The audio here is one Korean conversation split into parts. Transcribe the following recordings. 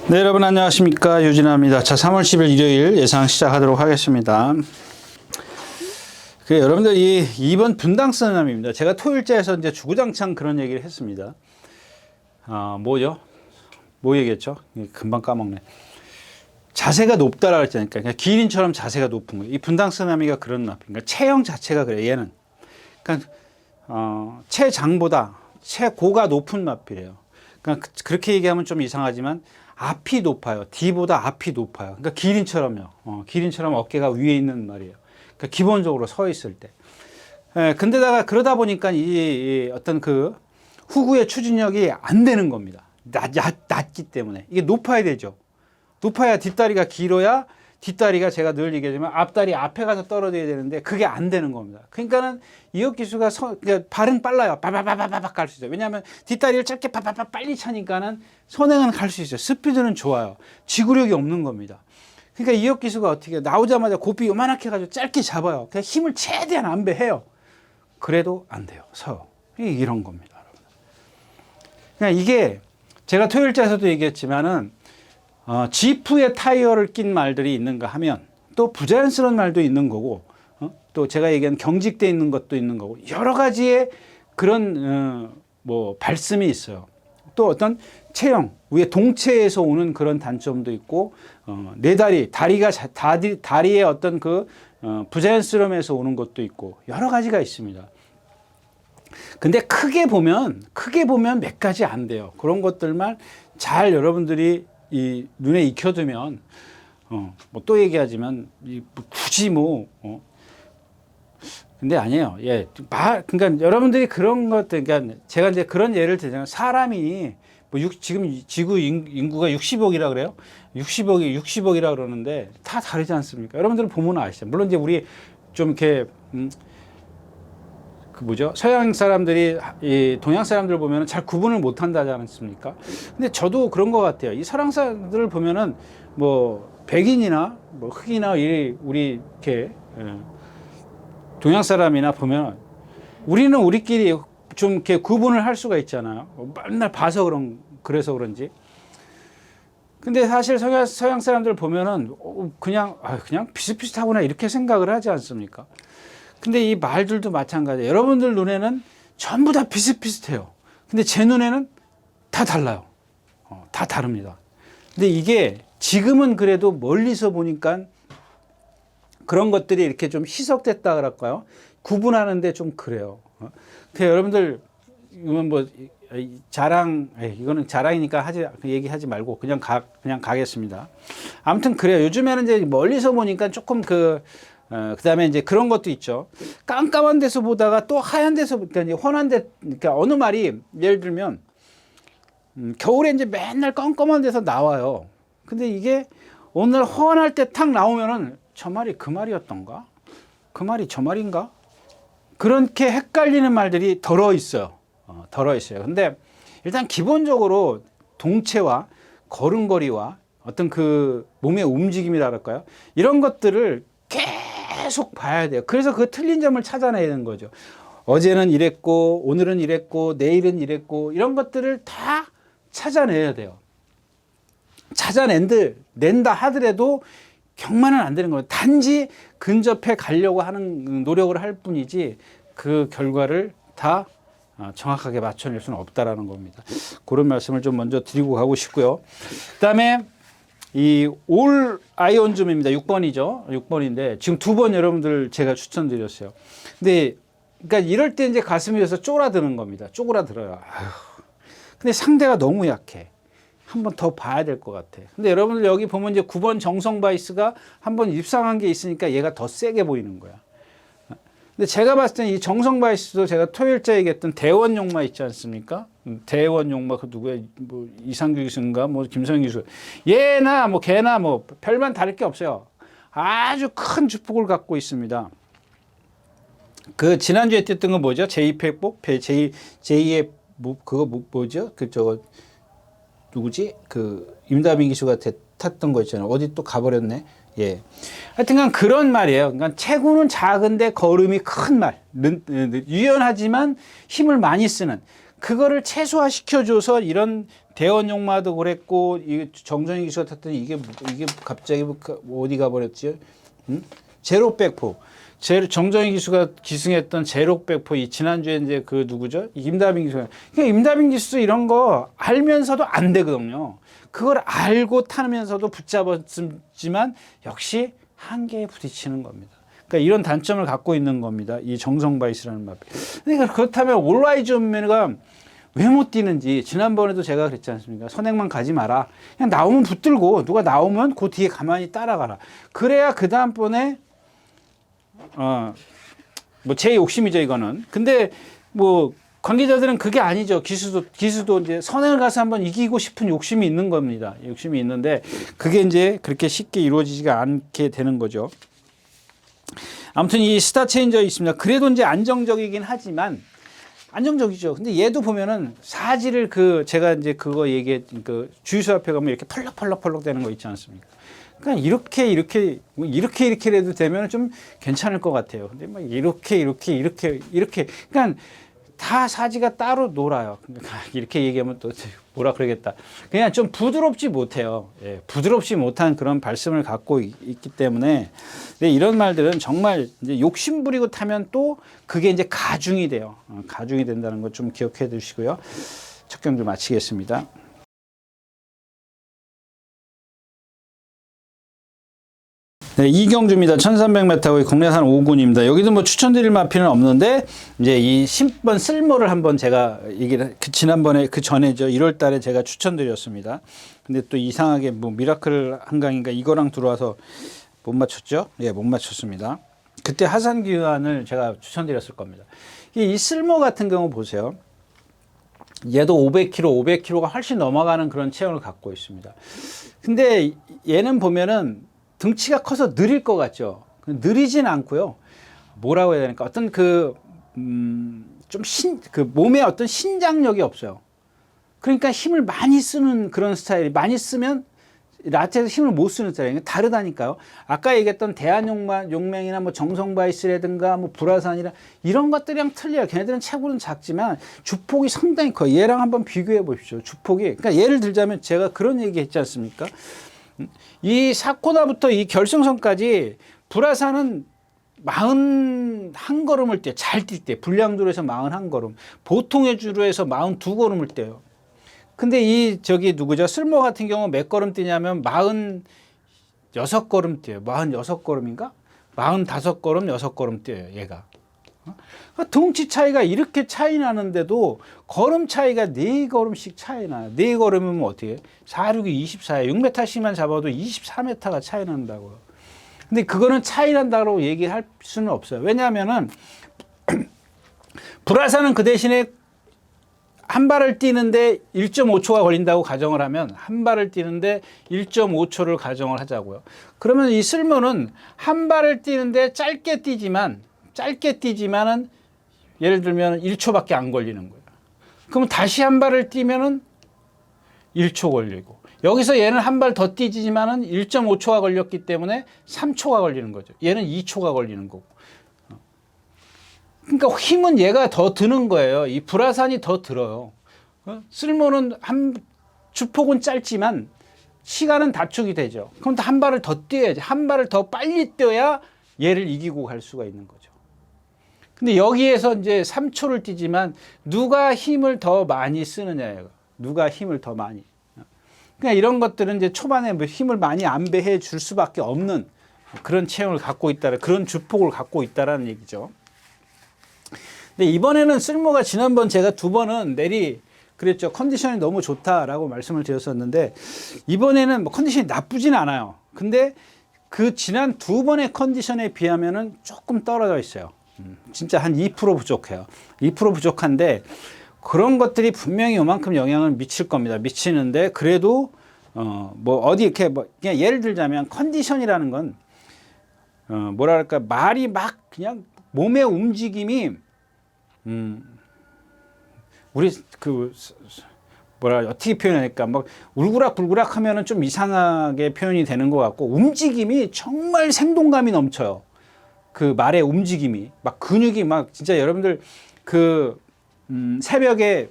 네, 여러분 안녕하십니까, 유진아입니다. 자, 3월 10일 일요일 예상 시작하도록 하겠습니다. 여러분들 이번 분당 쓰나미입니다. 제가 토요일자에서 이제 주구장창 그런 얘기를 했습니다. 뭐죠? 뭐 얘기했죠? 금방 까먹네. 자세가 높다라고 했잖아요. 그러니까 기린처럼 자세가 높은 거예요. 이 분당 쓰나미가 그런 나비. 그러니까 체형 자체가 그래요. 얘는. 그러니까 체장보다 체고가 높은 마필이에요. 그러니까 그렇게 얘기하면 좀 이상하지만 앞이 높아요. D보다 앞이 높아요. 그러니까 기린처럼요. 기린처럼 어깨가 위에 있는 말이에요. 그러니까 기본적으로 서 있을 때. 근데다가 그러다 보니까 이 어떤 그 후구의 추진력이 안 되는 겁니다. 낮기 때문에. 이게 높아야 되죠. 높아야 뒷다리가 길어야 뒷다리가 제가 늘 얘기하지만 앞다리 앞에 가서 떨어져야 되는데 그게 안 되는 겁니다. 그러니까는 이혁 기수가 그러니까 발은 빨라요. 빠바바바박 갈 수 있어요. 왜냐하면 뒷다리를 짧게 빠바바 빨리 차니까는 선행은 갈 수 있어요. 스피드는 좋아요. 지구력이 없는 겁니다. 그러니까 이혁 기수가 어떻게 나오자마자 고삐 요만하게 해가지고 짧게 잡아요. 그냥 힘을 최대한 안배해요. 그래도 안 돼요. 서요. 이런 겁니다. 여러분. 그냥 이게 제가 토요일자에서도 얘기했지만은 지프에 타이어를 낀 말들이 있는가 하면 또 부자연스러운 말도 있는 거고 또 제가 얘기한 경직되어 있는 것도 있는 거고 여러 가지의 그런 뭐 발씀이 있어요. 또 어떤 체형 위에 동체에서 오는 그런 단점도 있고 내 다리의 어떤 그 부자연스러움에서 오는 것도 있고 여러 가지가 있습니다. 근데 크게 보면 몇 가지 안 돼요. 그런 것들만 잘 여러분들이 이 눈에 익혀두면 뭐 또 얘기하지만 굳이 근데 아니에요. 예, 그러니까 여러분들이 그런 것들, 그러니까 제가 이제 그런 예를 들자면 사람이 지금 지구 인구가 60억이라 그래요. 60억이라 그러는데 다 다르지 않습니까? 여러분들은 보면 아시죠. 물론 이제 우리 좀 이렇게 서양 사람들이 이 동양 사람들 보면은 잘 구분을 못 한다지 않습니까? 근데 저도 그런 것 같아요. 이 서양 사람들을 보면은 뭐 백인이나 뭐 흑이나 우리 이렇게 동양 사람이나 보면 우리는 우리끼리 좀 이렇게 구분을 할 수가 있잖아요. 맨날 봐서 그래서 그런지. 근데 사실 서양 사람들 보면은 그냥 비슷비슷하구나 이렇게 생각을 하지 않습니까? 근데 이 말들도 마찬가지예요. 여러분들 눈에는 전부 다 비슷비슷해요. 근데 제 눈에는 다 달라요. 다 다릅니다. 근데 이게 지금은 그래도 멀리서 보니까 그런 것들이 이렇게 좀 희석됐다 그럴까요? 구분하는데 좀 그래요. 그래서 여러분들 이건 뭐 이거는 자랑이니까 얘기하지 말고 그냥 가겠습니다. 아무튼 그래요. 요즘에는 이제 멀리서 보니까 조금 그다음에 이제 그런 것도 있죠. 깜깜한 데서 보다가 또 하얀 데서 그러니까 환한 데 그러니까 어느 말이 예를 들면 겨울에 이제 맨날 깜깜한 데서 나와요. 근데 이게 오늘 환할 때 탁 나오면은 저 말이 그 말이었던가? 그 말이 저 말인가? 그렇게 헷갈리는 말들이 덜어 있어요. 근데 일단 기본적으로 동체와 걸음걸이와 어떤 그 몸의 움직임이랄까요? 이런 것들을 계속 봐야 돼요. 그래서 그 틀린 점을 찾아내야 되는 거죠. 어제는 이랬고 오늘은 이랬고 내일은 이랬고 이런 것들을 다 찾아내야 돼요. 낸다 하더라도 경만은 안 되는 거예요. 단지 근접해 가려고 하는 노력을 할 뿐이지 그 결과를 다 정확하게 맞춰낼 수는 없다라는 겁니다. 그런 말씀을 좀 먼저 드리고 가고 싶고요. 그다음에 이 올 아이온줌입니다. 6번이죠. 6번인데 지금 2번 여러분들 제가 추천드렸어요. 근데 그러니까 이럴 때 이제 가슴이 여서 쪼그라드는 겁니다. 쪼그라들어요. 근데 상대가 너무 약해. 한 번 더 봐야 될 것 같아. 근데 여러분들 여기 보면 이제 9번 정성 바이스가 한 번 입상한 게 있으니까 얘가 더 세게 보이는 거야. 근데 제가 봤을 때는 이 정성 바이스도 제가 토요일째 얘기했던 대원 용마 있지 않습니까? 대원 용마 그 누구야? 뭐 이상규 교수인가? 뭐 김성현 교수. 얘나 뭐 걔나 뭐 별반 다를 게 없어요. 아주 큰 주폭을 갖고 있습니다. 그 지난주에 했던 건 뭐죠? 제2회복, 제2의 그거 뭐죠? 누구지? 임다빈 기수가 탔던 거 있잖아요. 어디 또 가버렸네. 예. 하여튼간 그런 말이에요. 그러니까 체구는 작은데 걸음이 큰 말. 유연하지만 힘을 많이 쓰는. 그거를 최소화시켜줘서 이런 대원 용마도 그랬고 이 정정희 기수가 탔더니 이게 갑자기 어디 가버렸지? 응? 제로백포. 정정희 기수가 기승했던 제로백포 이 지난주에 이제 그 누구죠? 임다빈 기수. 그러니까 임다빈 기수 이런 거 알면서도 안 되거든요. 그걸 알고 타면서도 붙잡았지만 역시 한계에 부딪히는 겁니다. 그러니까 이런 단점을 갖고 있는 겁니다. 이 정성바이스라는 마비. 그러니까 그렇다면 올라이즈 온맨가 왜 못 뛰는지 지난번에도 제가 그랬지 않습니까? 선행만 가지 마라. 그냥 나오면 붙들고 누가 나오면 그 뒤에 가만히 따라가라. 그래야 그 다음번에 뭐 제 욕심이죠 이거는. 근데 뭐 관계자들은 그게 아니죠. 기수도 이제 선행을 가서 한번 이기고 싶은 욕심이 있는 겁니다. 욕심이 있는데 그게 이제 그렇게 쉽게 이루어지지가 않게 되는 거죠. 아무튼 이 스타 체인저 있습니다. 그래도 이제 안정적이긴 하지만 안정적이죠. 근데 얘도 보면은 사지를 제가 이제 그거 얘기했 그 주유소 앞에 가면 이렇게 펄럭펄럭 되는 거 있지 않습니까? 그러니까 이렇게라도 되면 좀 괜찮을 것 같아요. 근데 막 이렇게 그러니까 다 사지가 따로 놀아요. 그러니까 이렇게 얘기하면 또 뭐라 그러겠다. 그냥 좀 부드럽지 못해요. 예, 부드럽지 못한 그런 발성을 갖고 있기 때문에 이런 말들은 정말 이제 욕심 부리고 타면 또 그게 이제 가중이 돼요. 가중이 된다는 것 좀 기억해 두시고요. 첫 경주 마치겠습니다. 네, 이경주입니다. 1300m 국내산 5군입니다. 여기도 뭐 추천드릴 마피는 없는데, 이제 이 10번 쓸모를 한번 제가 지난번에 그 전에죠. 1월 달에 제가 추천드렸습니다. 근데 또 이상하게 뭐 미라클 한강인가 이거랑 들어와서 못 맞췄죠? 예, 못 맞췄습니다. 그때 하산기환을 제가 추천드렸을 겁니다. 이 쓸모 같은 경우 보세요. 얘도 500kg가 훨씬 넘어가는 그런 체형을 갖고 있습니다. 근데 얘는 보면은 등치가 커서 느릴 것 같죠. 느리진 않고요. 뭐라고 해야 되니까 어떤 몸에 어떤 신장력이 없어요. 그러니까 힘을 많이 쓰는 그런 스타일이 많이 쓰면 라테에서 힘을 못 쓰는 스타일이에요. 다르다니까요. 아까 얘기했던 대한용맹이나 뭐 정성바이스라든가 뭐 불화산이라 이런 것들이랑 틀려요. 걔네들은 체구는 작지만 주폭이 상당히 커요. 얘랑 한번 비교해 보십시오. 주폭이. 그러니까 예를 들자면 제가 그런 얘기 했지 않습니까? 이 사코나부터 이 결승선까지 불화산은 41걸음을 떼요. 잘 뛸 때. 불량주로에서 41걸음. 보통의 주로에서 42걸음을 떼요. 근데 누구죠? 쓸모 같은 경우 몇 걸음 뛰냐면 46걸음 뛰어요. 46걸음인가? 45걸음, 6걸음 뛰어요. 얘가. 덩치 차이가 이렇게 차이 나는데도 걸음 차이가 4걸음씩 차이 나요. 4걸음이면 어떻게 해? 4, 6이 24에 6m씩만 잡아도 24m가 차이 난다고요. 근데 그거는 차이 난다고 얘기할 수는 없어요. 왜냐하면은 불화산은 그 대신에 한 발을 뛰는데 1.5초가 걸린다고 가정을 하면 한 발을 뛰는데 1.5초를 가정을 하자고요. 그러면 이 쓸모는 한 발을 뛰는데 짧게 뛰지만은 예를 들면 1초밖에 안 걸리는 거예요. 그럼 다시 한 발을 뛰면은 1초 걸리고 여기서 얘는 한 발 더 뛰지만은 1.5초가 걸렸기 때문에 3초가 걸리는 거죠. 얘는 2초가 걸리는 거고. 그러니까 힘은 얘가 더 드는 거예요. 이 불화산이 더 들어요. 쓸모는 주폭은 짧지만 시간은 단축이 되죠. 그럼 한 발을 더 뛰어야지. 한 발을 더 빨리 뛰어야 얘를 이기고 갈 수가 있는 거죠. 근데 여기에서 이제 3초를 뛰지만 누가 힘을 더 많이 쓰느냐예요. 누가 힘을 더 많이. 그러니까 이런 것들은 이제 초반에 힘을 많이 안배해 줄 수밖에 없는 그런 체형을 갖고 있다, 그런 주폭을 갖고 있다라는 얘기죠. 근데 이번에는 쓸모가 지난번 제가 2번은 그랬죠. 컨디션이 너무 좋다라고 말씀을 드렸었는데 이번에는 뭐 컨디션이 나쁘진 않아요. 근데 그 지난 2번의 컨디션에 비하면은 조금 떨어져 있어요. 진짜 한 2% 부족해요. 2% 부족한데 그런 것들이 분명히 요만큼 영향을 미칠 겁니다. 미치는데 그래도 그냥 예를 들자면 컨디션이라는 건 뭐랄까 말이 막 그냥 몸의 움직임이 우리 어떻게 표현할까 막 울그락불그락 하면은 좀 이상하게 표현이 되는 것 같고 움직임이 정말 생동감이 넘쳐요. 그 말의 움직임이 막 근육이 막 진짜 여러분들 새벽에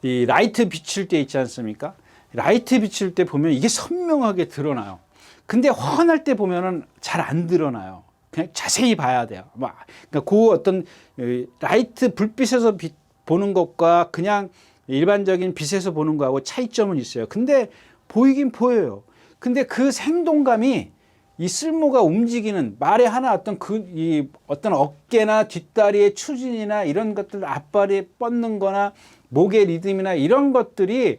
이 라이트 비칠 때 있지 않습니까? 라이트 비칠 때 보면 이게 선명하게 드러나요. 근데 환할 때 보면은 잘 안 드러나요. 그냥 자세히 봐야 돼요. 그러니까 그 어떤 라이트 불빛에서 보는 것과 그냥 일반적인 빛에서 보는 거하고 차이점은 있어요. 근데 보이긴 보여요. 근데 그 생동감이 이 쓸모가 움직이는 말의 하나 이 어떤 어깨나 뒷다리의 추진이나 이런 것들, 앞발이 뻗는 거나 목의 리듬이나 이런 것들이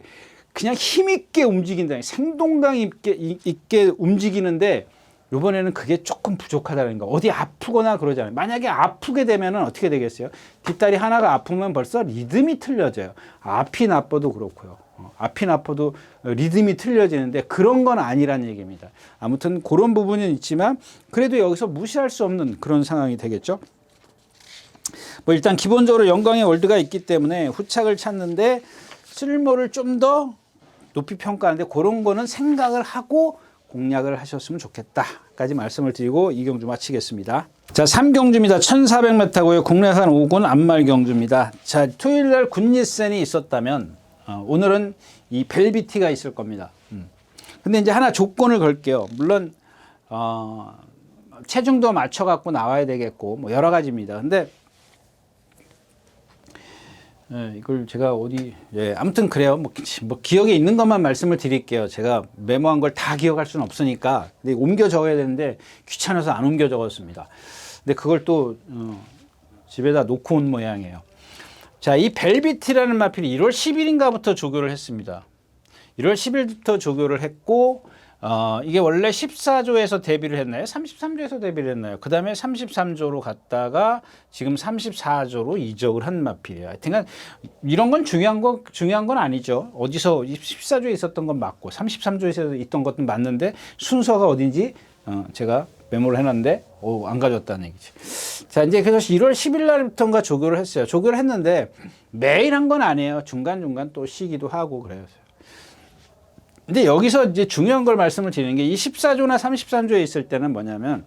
그냥 힘있게 움직인다. 생동감 있게 움직이는데 이번에는 그게 조금 부족하다는 거. 어디 아프거나 그러잖아요. 만약에 아프게 되면 어떻게 되겠어요? 뒷다리 하나가 아프면 벌써 리듬이 틀려져요. 앞이 나빠도 그렇고요. 앞이 나빠도 리듬이 틀려지는데 그런 건 아니란 얘기입니다. 아무튼 그런 부분은 있지만 그래도 여기서 무시할 수 없는 그런 상황이 되겠죠. 뭐 일단 기본적으로 영광의 월드가 있기 때문에 후착을 찾는데 쓸모를 좀 더 높이 평가하는데 그런 거는 생각을 하고 공략을 하셨으면 좋겠다까지 말씀을 드리고 이 경주 마치겠습니다. 자, 3경주입니다. 1400m고요. 국내산 5군 안말 경주입니다. 자, 토요일 날 군리센이 있었다면 오늘은 이 벨비티가 있을 겁니다. 근데 이제 하나 조건을 걸게요. 물론 체중도 맞춰 갖고 나와야 되겠고 뭐 여러 가지입니다. 근데 이걸 제가 아무튼 그래요. 뭐 기억에 있는 것만 말씀을 드릴게요. 제가 메모한 걸 다 기억할 수는 없으니까. 근데 옮겨 적어야 되는데 귀찮아서 안 옮겨 적었습니다. 근데 그걸 또 집에다 놓고 온 모양이에요. 자, 이 벨비티라는 마필이 1월 10일인가부터 조교를 했습니다. 1월 10일부터 조교를 했고 이게 원래 14조에서 데뷔를 했나요? 33조에서 데뷔를 했나요? 그 다음에 33조로 갔다가 지금 34조로 이적을 한 마필이에요. 하여튼 이런 건 중요한 건 아니죠. 어디서 14조에 있었던 건 맞고 33조에서 있던 것도 맞는데 순서가 어딘지 제가 메모를 해놨는데 안 가져왔다는 얘기지. 자, 이제 그래서 1월 10일 날부터인가 조교를 했어요. 조교를 했는데 매일 한 건 아니에요. 중간중간 또 쉬기도 하고 그래요. 근데 여기서 이제 중요한 걸 말씀을 드리는 게 이 14조나 33조에 있을 때는 뭐냐면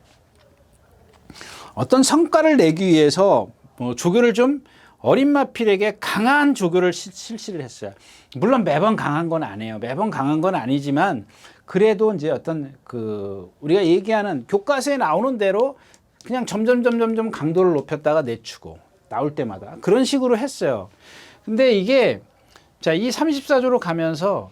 어떤 성과를 내기 위해서 조교를 좀 어린 마필에게 강한 조교를 실시를 했어요. 물론 매번 강한 건 아니에요. 매번 강한 건 아니지만 그래도 이제 어떤 우리가 얘기하는 교과서에 나오는 대로 그냥 점점 강도를 높였다가 내추고 나올 때마다 그런 식으로 했어요. 근데 이게 자, 이 34조로 가면서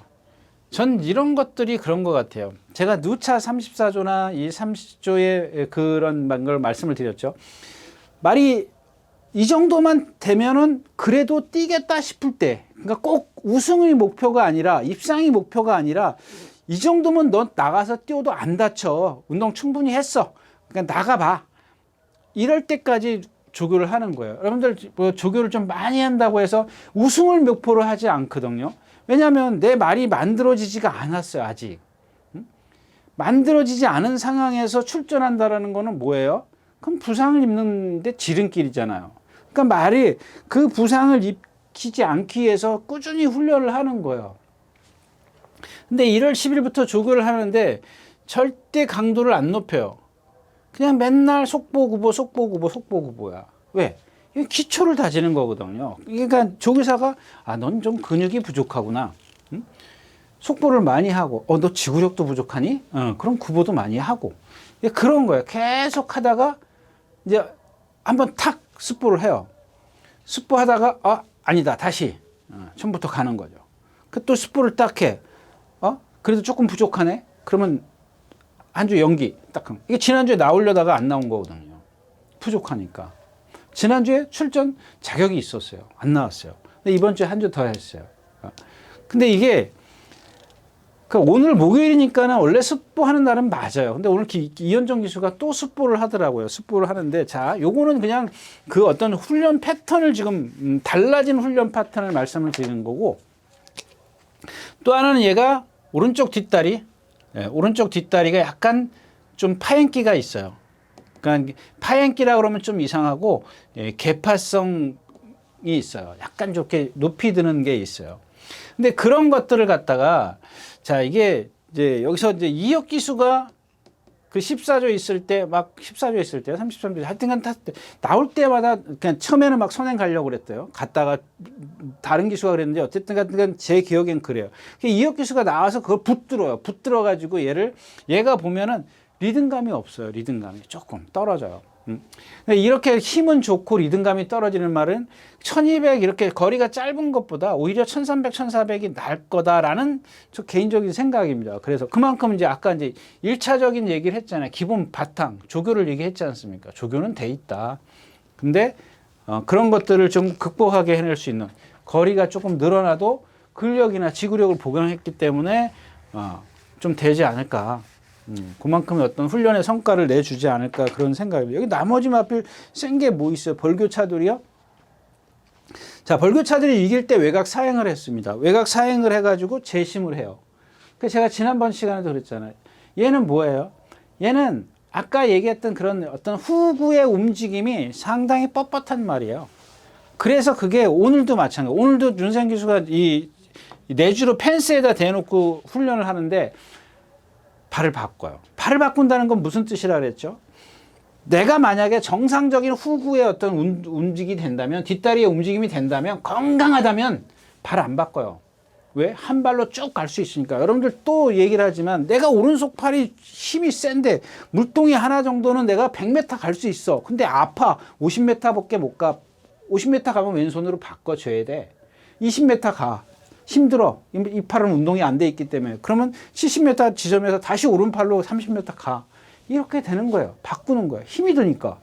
전 이런 것들이 그런 것 같아요. 제가 누차 34조나 이 30조의 그런 걸 말씀을 드렸죠. 말이 이 정도만 되면은 그래도 뛰겠다 싶을 때, 그러니까 꼭 우승이 목표가 아니라 입상이 목표가 아니라 이 정도면 너 나가서 뛰어도 안 다쳐. 운동 충분히 했어. 그러니까 나가봐. 이럴 때까지 조교를 하는 거예요. 여러분들 조교를 좀 많이 한다고 해서 우승을 목표로 하지 않거든요. 왜냐하면 내 말이 만들어지지가 않았어요. 아직. 만들어지지 않은 상황에서 출전한다라는 거는 뭐예요? 그럼 부상을 입는데 지름길이잖아요. 그러니까 말이 그 부상을 입히지 않기 위해서 꾸준히 훈련을 하는 거예요. 근데 1월 10일부터 조교를 하는데 절대 강도를 안 높여요. 그냥 맨날 속보구보야. 왜? 기초를 다지는 거거든요. 그러니까 조교사가 넌 좀 근육이 부족하구나. 응? 속보를 많이 하고 너 지구력도 부족하니? 그럼 구보도 많이 하고 그런 거예요. 계속 하다가 이제 한번 탁 습보를 해요. 습보하다가 아니다 다시 처음부터 가는 거죠. 또 습보를 딱 해. 그래도 조금 부족하네. 그러면 한 주 연기 딱. 이게 지난주에 나오려다가 안 나온 거거든요. 부족하니까. 지난주에 출전 자격이 있었어요. 안 나왔어요. 근데 이번 주에 한 주 더 했어요. 근데 이게 오늘 목요일이니까는 원래 습보하는 날은 맞아요. 근데 오늘 이현정 기수가 또 습보를 하더라고요. 습보를 하는데 자, 요거는 그냥 그 어떤 훈련 패턴을 지금 달라진 훈련 패턴을 말씀을 드리는 거고 또 하나는 얘가 오른쪽 뒷다리가 약간 좀 파행기가 있어요. 그러니까 파행기라 그러면 좀 이상하고 개파성이 있어요. 약간 좋게 높이 드는 게 있어요. 근데 그런 것들을 갖다가 자, 이게 이제 여기서 이제 이혁 기수가 그 14조 있을 때, 막 14조 있을 때, 33조, 하여튼간 나올 때마다 그냥 처음에는 막 선행 가려고 그랬대요. 갔다가 다른 기수가 그랬는데 어쨌든 제 기억엔 그래요. 이혁 기수가 나와서 그걸 붙들어요. 붙들어가지고 얘가 보면은 리듬감이 없어요. 리듬감이 조금 떨어져요. 이렇게 힘은 좋고 리듬감이 떨어지는 말은 1200 이렇게 거리가 짧은 것보다 오히려 1300, 1400이 나을 거다라는 저 개인적인 생각입니다. 그래서 그만큼 이제 아까 이제 1차적인 얘기를 했잖아요. 기본 바탕, 조교를 얘기했지 않습니까? 조교는 돼 있다. 근데 그런 것들을 좀 극복하게 해낼 수 있는 거리가 조금 늘어나도 근력이나 지구력을 보강했기 때문에 좀 되지 않을까. 그만큼의 어떤 훈련의 성과를 내주지 않을까 그런 생각입니다. 여기 나머지 마필 센 게 뭐 있어요? 벌교차들이요? 자, 벌교차들이 이길 때 외곽 사행을 했습니다. 외곽 사행을 해가지고 재심을 해요. 그 제가 지난번 시간에도 그랬잖아요. 얘는 뭐예요? 얘는 아까 얘기했던 그런 어떤 후구의 움직임이 상당히 뻣뻣한 말이에요. 그래서 그게 오늘도 마찬가지예요. 오늘도 윤세영 기수가 이 내주로 펜스에다 대놓고 훈련을 하는데 발을 바꿔요. 발을 바꾼다는 건 무슨 뜻이라 그랬죠? 내가 만약에 정상적인 후구의 어떤 움직임이 된다면, 뒷다리의 움직임이 된다면, 건강하다면 발 안 바꿔요. 왜? 한 발로 쭉 갈 수 있으니까. 여러분들 또 얘기를 하지만 내가 오른손 팔이 힘이 센데 물동이 하나 정도는 내가 100m 갈 수 있어. 근데 아파. 50m밖에 못 가. 50m 가면 왼손으로 바꿔줘야 돼. 20m 가. 힘들어. 이 팔은 운동이 안 돼 있기 때문에. 그러면 70m 지점에서 다시 오른팔로 30m 가. 이렇게 되는 거예요. 바꾸는 거예요. 힘이 드니까.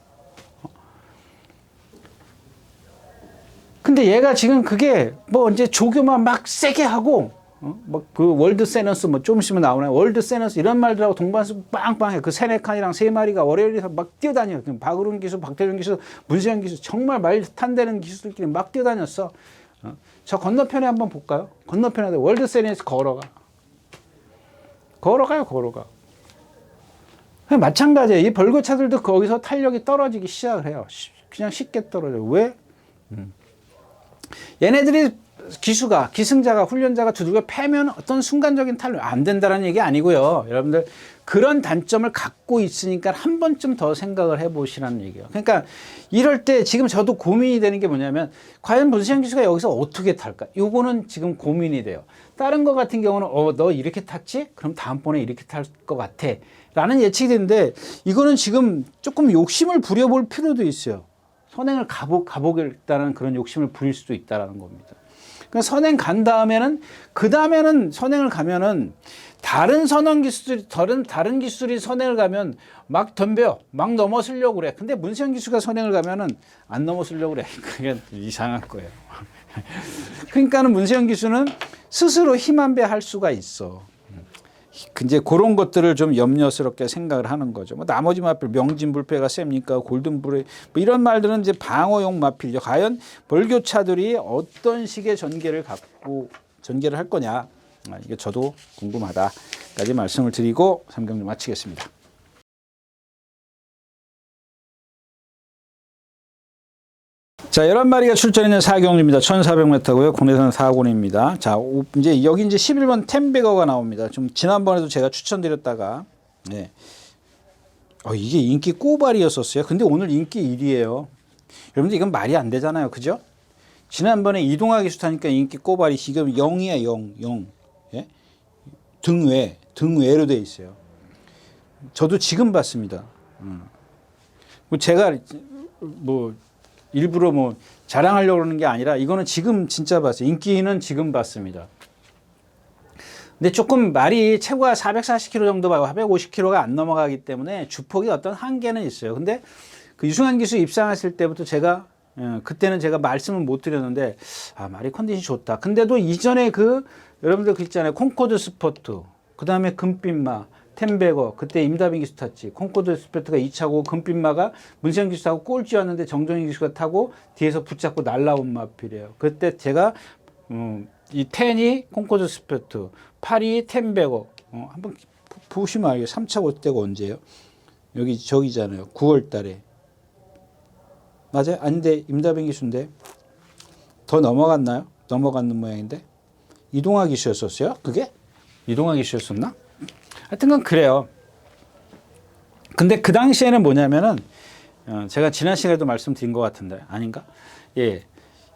근데 얘가 지금 그게 뭐 이제 조교만 막 세게 하고, 막 그 월드 세너스 뭐 좀 있으면 나오나요? 월드 세너스 이런 말들하고 동반수 빵빵해. 그 세네칸이랑 세 마리가 월요일에서 막 뛰어다녀요. 박으론 기수, 박태준 기수, 문세영 기수 정말 말 탄대는 기수들끼리 막 뛰어다녔어. 저 건너편에 한번 볼까요? 건너편에 월드 세리에서 걸어가요. 마찬가지예요. 이 벌교차들도 거기서 탄력이 떨어지기 시작을 해요. 그냥 쉽게 떨어져요. 왜? 얘네들이 기승자가 훈련자가 두들겨 패면 어떤 순간적인 탄력 안 된다는 얘기 아니고요. 여러분들 그런 단점을 갖고 있으니까 한 번쯤 더 생각을 해보시라는 얘기예요. 그러니까 이럴 때 지금 저도 고민이 되는 게 뭐냐면 과연 문세영 기수가 여기서 어떻게 탈까? 요거는 지금 고민이 돼요. 다른 거 같은 경우는 너 이렇게 탔지? 그럼 다음번에 이렇게 탈 것 같아 라는 예측이 되는데 이거는 지금 조금 욕심을 부려볼 필요도 있어요. 선행을 가보겠다는 그런 욕심을 부릴 수도 있다는 겁니다. 그러니까 선행 간 다음에는 그 다음에는 선행을 가면은 다른 기수들이 선행을 가면 막 덤벼, 막 넘어서려고 그래. 근데 문세영 기수가 선행을 가면은 안 넘어서려고 그래. 그게 이상한 거예요. 그러니까는 문세영 기수는 스스로 힘 한 배 할 수가 있어. 이제 그런 것들을 좀 염려스럽게 생각을 하는 거죠. 뭐 나머지 마필 명진불패가 셉니까? 골든불에 뭐 이런 말들은 이제 방어용 마필이죠. 과연 벌교차들이 어떤 식의 전개를 할 거냐? 이게 저도 궁금하다까지 말씀을 드리고 3경기 마치겠습니다. 자, 11마리가 출전있는 4경주입니다. 1400m고요. 국내선 4권입니다. 자, 여기 이제 11번 템베거가 나옵니다. 좀 지난번에도 제가 추천드렸다가, 네. 이게 인기 꼬발이었었어요. 근데 오늘 인기 1위예요. 여러분들 이건 말이 안 되잖아요. 그죠? 지난번에 이동하기 수타니까 인기 꼬발이 지금 0이야, 0. 예? 등외로 돼 있어요. 저도 지금 봤습니다. 제가 일부러 자랑하려고 그러는 게 아니라 이거는 지금 진짜 봤어요. 인기는 지금 봤습니다. 근데 조금 말이 최고가 440km 정도 봐요. 450km가 안 넘어가기 때문에 주폭이 어떤 한계는 있어요. 근데 그 유승환 기수 입상했을 때부터 그때는 제가 말씀을 못 드렸는데 말이 컨디션이 좋다. 근데도 이전에 여러분들 있잖아요. 콩코드 스포트, 그 다음에 금빛마, 템베거, 그때 임다빈 기수 탔지. 콩코드 스포트가 2차고 금빛마가 문세영 기수 타고 꼴찌였는데 정정희 기수가 타고 뒤에서 붙잡고 날라온 마필이에요. 그때 제가 이 10이 콩코드 스포트, 8이 템베거. 한번 보시면 알겠어요. 3차 올 때가 언제예요? 저기잖아요. 9월 달에. 맞아요? 아닌데 임다빈 기수인데 더 넘어갔나요? 넘어갔는 모양인데 이동하 기수였었어요? 그게? 이동하 기수였었나? 하여튼간 그래요. 근데 그 당시에는 뭐냐면은 제가 지난 시간에도 말씀드린 것 같은데 아닌가? 예.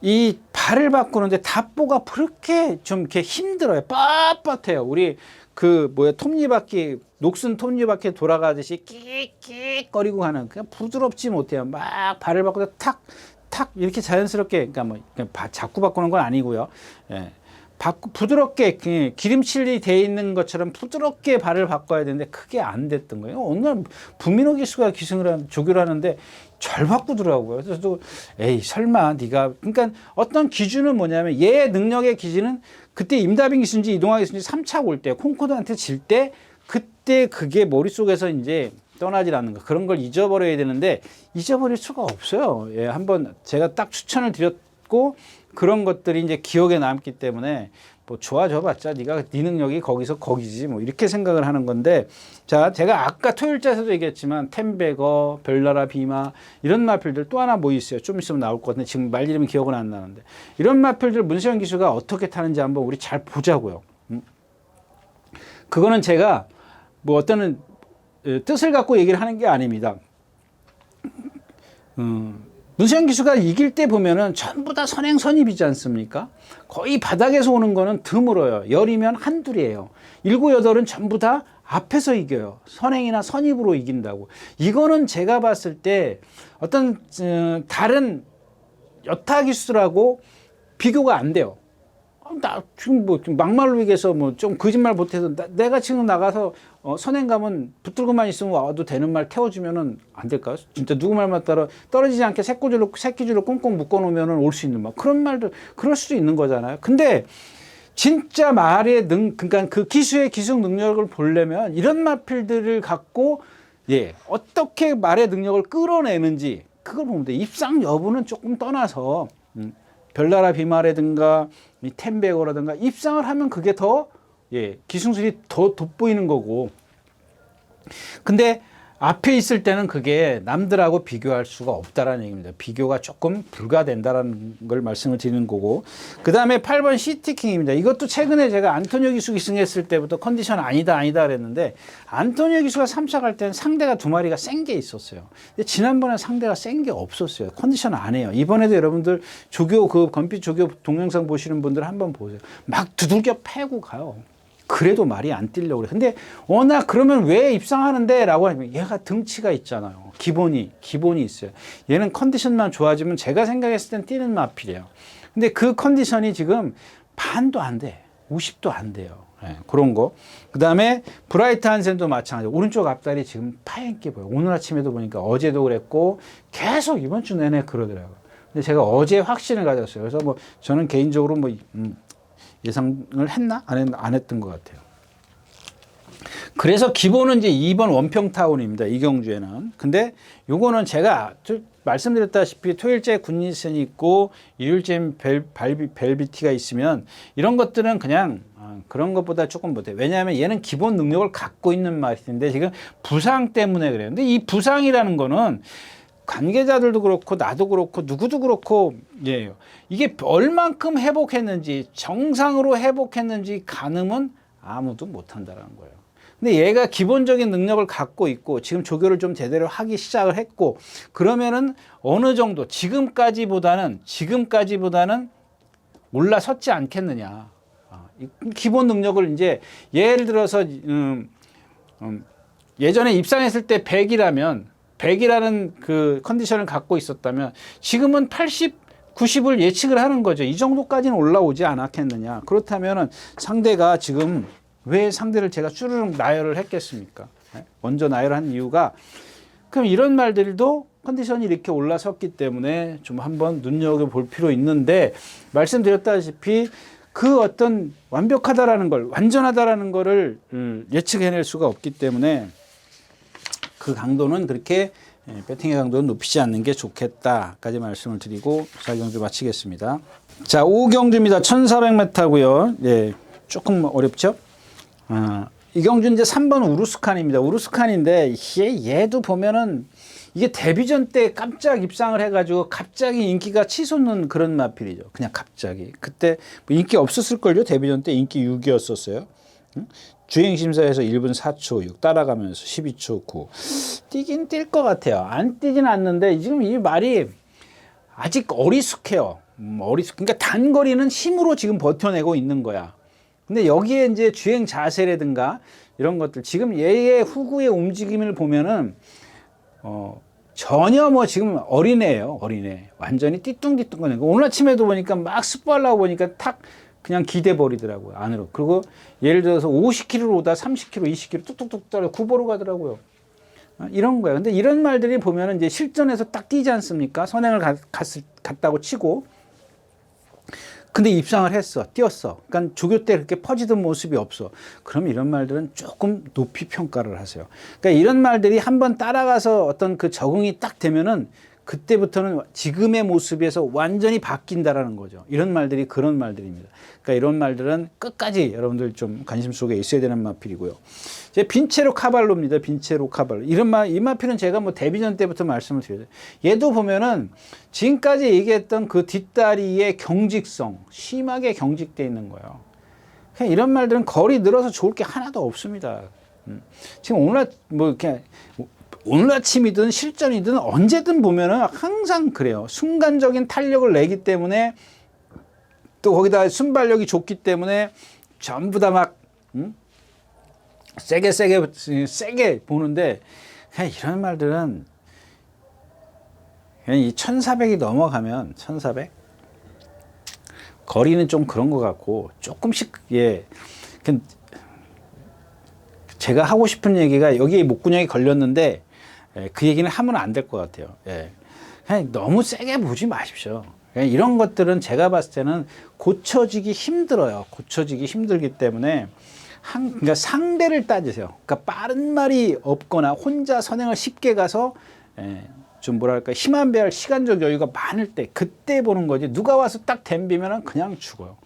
이 발을 바꾸는데 답보가 그렇게 좀 이렇게 힘들어요. 빳빳해요. 우리 그 뭐야 톱니바퀴 녹슨 톱니바퀴 돌아가듯이 끽끽거리고 가는 그냥 부드럽지 못해요. 막 발을 바꾸다 탁 이렇게 자연스럽게 그러니까 뭐 자꾸 바꾸는 건 아니고요. 예. 부드럽게 기름칠이 돼 있는 것처럼 부드럽게 발을 바꿔야 되는데 그게 안 됐던 거예요. 어느 날 부민호 기수가 조교를 하는데 잘 바꾸더라고요. 그래서 또 에이 설마 네가 그러니까 어떤 기준은 뭐냐면 얘의 능력의 기준은 그때 임다빈 기수인지 이동학 기수인지 3차 올 때 콩코드한테 질 때 그때 그게 머릿속에서 이제 떠나질 않는 거 그런 걸 잊어버려야 되는데 잊어버릴 수가 없어요. 예, 한번 제가 딱 추천을 드렸고 그런 것들이 이제 기억에 남기 때문에 뭐 좋아져봤자 네가 네 능력이 거기서 거기지 뭐 이렇게 생각을 하는 건데 자 제가 아까 토요일자에서도 얘기했지만 템베거, 별나라 비마 이런 마필들 또 하나 뭐 있어요. 좀 있으면 나올 것 같은데 지금 말 이름이 기억은 안 나는데 이런 마필들 문세영 기수가 어떻게 타는지 한번 우리 잘 보자고요. 그거는 제가 뭐 어떤 뜻을 갖고 얘기를 하는 게 아닙니다. 문세영 기수가 이길 때 보면은 전부 다 선행선입이지 않습니까? 거의 바닥에서 오는 거는 드물어요. 열이면 한둘이에요. 7, 8은 전부 다 앞에서 이겨요. 선행이나 선입으로 이긴다고. 이거는 제가 봤을 때 어떤 다른 여타 기수라고 비교가 안 돼요. 나 지금 뭐 막말로 얘기해서 뭐 좀 거짓말 못해서 내가 지금 나가서 선행 가면 붙들고만 있으면 와도 되는 말 태워주면은 안 될까요? 진짜 누구 말만 따라 떨어지지 않게 새끼줄로 꽁꽁 묶어놓으면은 올 수 있는 말 그런 말들 그럴 수도 있는 거잖아요. 근데 진짜 말의 그러니까 그 기수의 기술 능력을 보려면 이런 마필들을 갖고 예 어떻게 말의 능력을 끌어내는지 그걸 보면 돼. 입상 여부는 조금 떠나서. 별나라 비마라든가 이 템베거라든가 입상을 하면 그게 더 예, 기승술이 더 돋보이는 거고. 근데 앞에 있을 때는 그게 남들하고 비교할 수가 없다라는 얘기입니다. 비교가 조금 불가된다라는 걸 말씀을 드리는 거고. 그 다음에 8번 시티킹입니다. 이것도 최근에 제가 안토니오 기수 기승했을 때부터 컨디션 아니다 그랬는데 안토니오 기수가 3차 갈 때는 상대가 2마리가 센 게 있었어요. 근데 지난번에 상대가 센 게 없었어요. 컨디션 안 해요. 이번에도 여러분들 조교 그 건빛 조교 동영상 보시는 분들 한번 보세요. 막 두들겨 패고 가요. 그래도 말이 안 뛰려고 그래. 근데 워낙 그러면 왜 입상하는데? 라고 하면 얘가 등치가 있잖아요. 기본이 있어요. 얘는 컨디션만 좋아지면 제가 생각했을 땐 뛰는 마필이에요. 근데 그 컨디션이 지금 반도 안 돼. 50도 안 돼요. 네, 그런 거. 그 다음에 브라이트 한센도 마찬가지로 오른쪽 앞다리 지금 파옅게 보여요. 오늘 아침에도 보니까 어제도 그랬고 계속 이번 주 내내 그러더라고요. 근데 제가 어제 확신을 가졌어요. 그래서 뭐 저는 개인적으로 뭐 예상을 했나? 안 했던 것 같아요. 그래서 기본은 이제 2번 원평타운입니다. 이경주에는. 근데 요거는 제가 말씀드렸다시피 토요일째 군인선이 있고 일요일째 벨비티가 있으면 이런 것들은 그냥 그런 것보다 조금 못해요. 왜냐하면 얘는 기본 능력을 갖고 있는 말인데 지금 부상 때문에 그래요. 근데 이 부상이라는 거는 관계자들도 그렇고 나도 그렇고 누구도 그렇고 예, 이게 얼만큼 회복했는지 정상으로 회복했는지 가늠은 아무도 못한다는 거예요. 근데 얘가 기본적인 능력을 갖고 있고 지금 조교를 좀 제대로 하기 시작을 했고 그러면은 어느 정도 지금까지보다는 올라섰지 않겠느냐. 기본 능력을 이제 예를 들어서 예전에 입상했을 때 100이라는 그 컨디션을 갖고 있었다면 지금은 80, 90을 예측을 하는 거죠. 이 정도까지는 올라오지 않았겠느냐. 그렇다면 상대가 지금 왜 상대를 제가 쭈르륵 나열을 했겠습니까? 먼저 나열한 이유가 그럼 이런 말들도 컨디션이 이렇게 올라섰기 때문에 좀 한번 눈여겨볼 필요 있는데 말씀드렸다시피 그 어떤 완벽하다라는 걸 완전하다라는 거를 예측해낼 수가 없기 때문에 그 강도는 그렇게 배팅의 강도는 높이지 않는 게 좋겠다까지 말씀을 드리고 4경주 마치겠습니다. 자, 5경주입니다. 1400m고요. 예, 조금 어렵죠? 이 경주 이제 3번 우루스칸입니다. 우루스칸인데 얘도 보면은 이게 데뷔전 때 깜짝 입상을 해가지고 갑자기 인기가 치솟는 그런 마필이죠. 그냥 갑자기. 그때 뭐 인기 없었을걸요. 데뷔전 때 인기 6이었었어요. 주행심사에서 1분 4초 6 따라가면서 12초 9 뛰긴 뛸 것 같아요. 안 뛰진 않는데 지금 이 말이 아직 어리숙해요. 그러니까 단거리는 힘으로 지금 버텨내고 있는 거야. 근데 여기에 이제 주행 자세라든가 이런 것들 지금 얘의 후구의 움직임을 보면은 전혀 뭐 지금 어린애예요. 어린애. 완전히 띠뚱띠뚱거리는 거. 오늘 아침에도 보니까 막 스포하려고 보니까 탁 그냥 기대 버리더라고요. 안으로. 그리고 예를 들어서 50km로 오다 30km, 20km 뚝뚝뚝 따라 구보로 가더라고요. 이런 거예요. 근데 이런 말들이 보면은 이제 실전에서 딱 뛰지 않습니까? 선행을 갔다고 치고. 근데 입상을 했어. 뛰었어. 그러니까 조교 때 그렇게 퍼지던 모습이 없어. 그럼 이런 말들은 조금 높이 평가를 하세요. 그러니까 이런 말들이 한번 따라가서 어떤 그 적응이 딱 되면은 그때부터는 지금의 모습에서 완전히 바뀐다라는 거죠. 이런 말들이 그런 말들입니다. 그러니까 이런 말들은 끝까지 여러분들 좀 관심 속에 있어야 되는 마필이고요. 이제 빈체로 카발로입니다. 빈체로 카발로. 이 마필은 제가 뭐 데뷔전 때부터 말씀을 드려요. 얘도 보면은 지금까지 얘기했던 그 뒷다리의 경직성, 심하게 경직돼 있는 거예요. 그냥 이런 말들은 거리 늘어서 좋을 게 하나도 없습니다. 지금 오늘 아침이든 실전이든 언제든 보면은 항상 그래요. 순간적인 탄력을 내기 때문에 또 거기다 순발력이 좋기 때문에 전부 다 막 세게 보는데 그냥 이런 말들은 그냥 이 1400이 넘어가면 1400 거리는 좀 그런 것 같고 조금씩 제가 하고 싶은 얘기가 여기에 목구멍이 걸렸는데 그 얘기는 하면 안 될 것 같아요. 그냥 너무 세게 보지 마십시오. 이런 것들은 제가 봤을 때는 고쳐지기 힘들어요. 고쳐지기 힘들기 때문에 그러니까 상대를 따지세요. 그러니까 빠른 말이 없거나 혼자 선행을 쉽게 가서 좀 뭐랄까 힘안 배할 시간적 여유가 많을 때 그때 보는 거지. 누가 와서 딱 댐비면은 그냥 죽어요.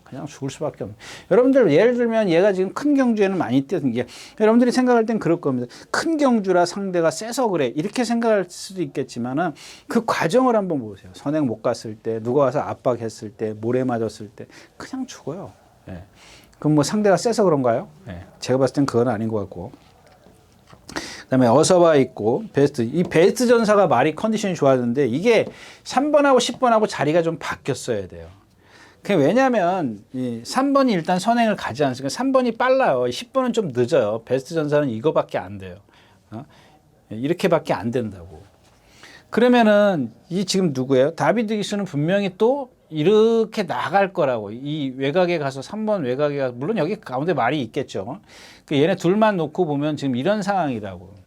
그냥 죽을 수밖에 없는. 여러분들 예를 들면 얘가 지금 큰 경주에는 많이 뛰었던 게 여러분들이 생각할 땐 그럴 겁니다. 큰 경주라 상대가 세서 그래 이렇게 생각할 수도 있겠지만은 그 과정을 한번 보세요. 선행 못 갔을 때 누가 와서 압박했을 때 모래 맞았을 때 그냥 죽어요. 그럼 뭐 상대가 세서 그런가요? 제가 봤을 땐 그건 아닌 것 같고. 그다음에 어서와 있고 베스트. 이 베스트 전사가 말이 컨디션이 좋아졌는데 이게 3번하고 10번하고 자리가 좀 바뀌었어야 돼요. 왜냐하면 이 3번이 일단 선행을 가지 않습니까? 3번이 빨라요. 10번은 좀 늦어요. 베스트 전사는 이거밖에 안 돼요. 이렇게밖에 안 된다고. 그러면은 이 지금 누구예요? 다비드 기수는 분명히 또 이렇게 나갈 거라고. 이 외곽에 가서 3번 외곽에 가서 물론 여기 가운데 말이 있겠죠. 얘네 둘만 놓고 보면 지금 이런 상황이라고.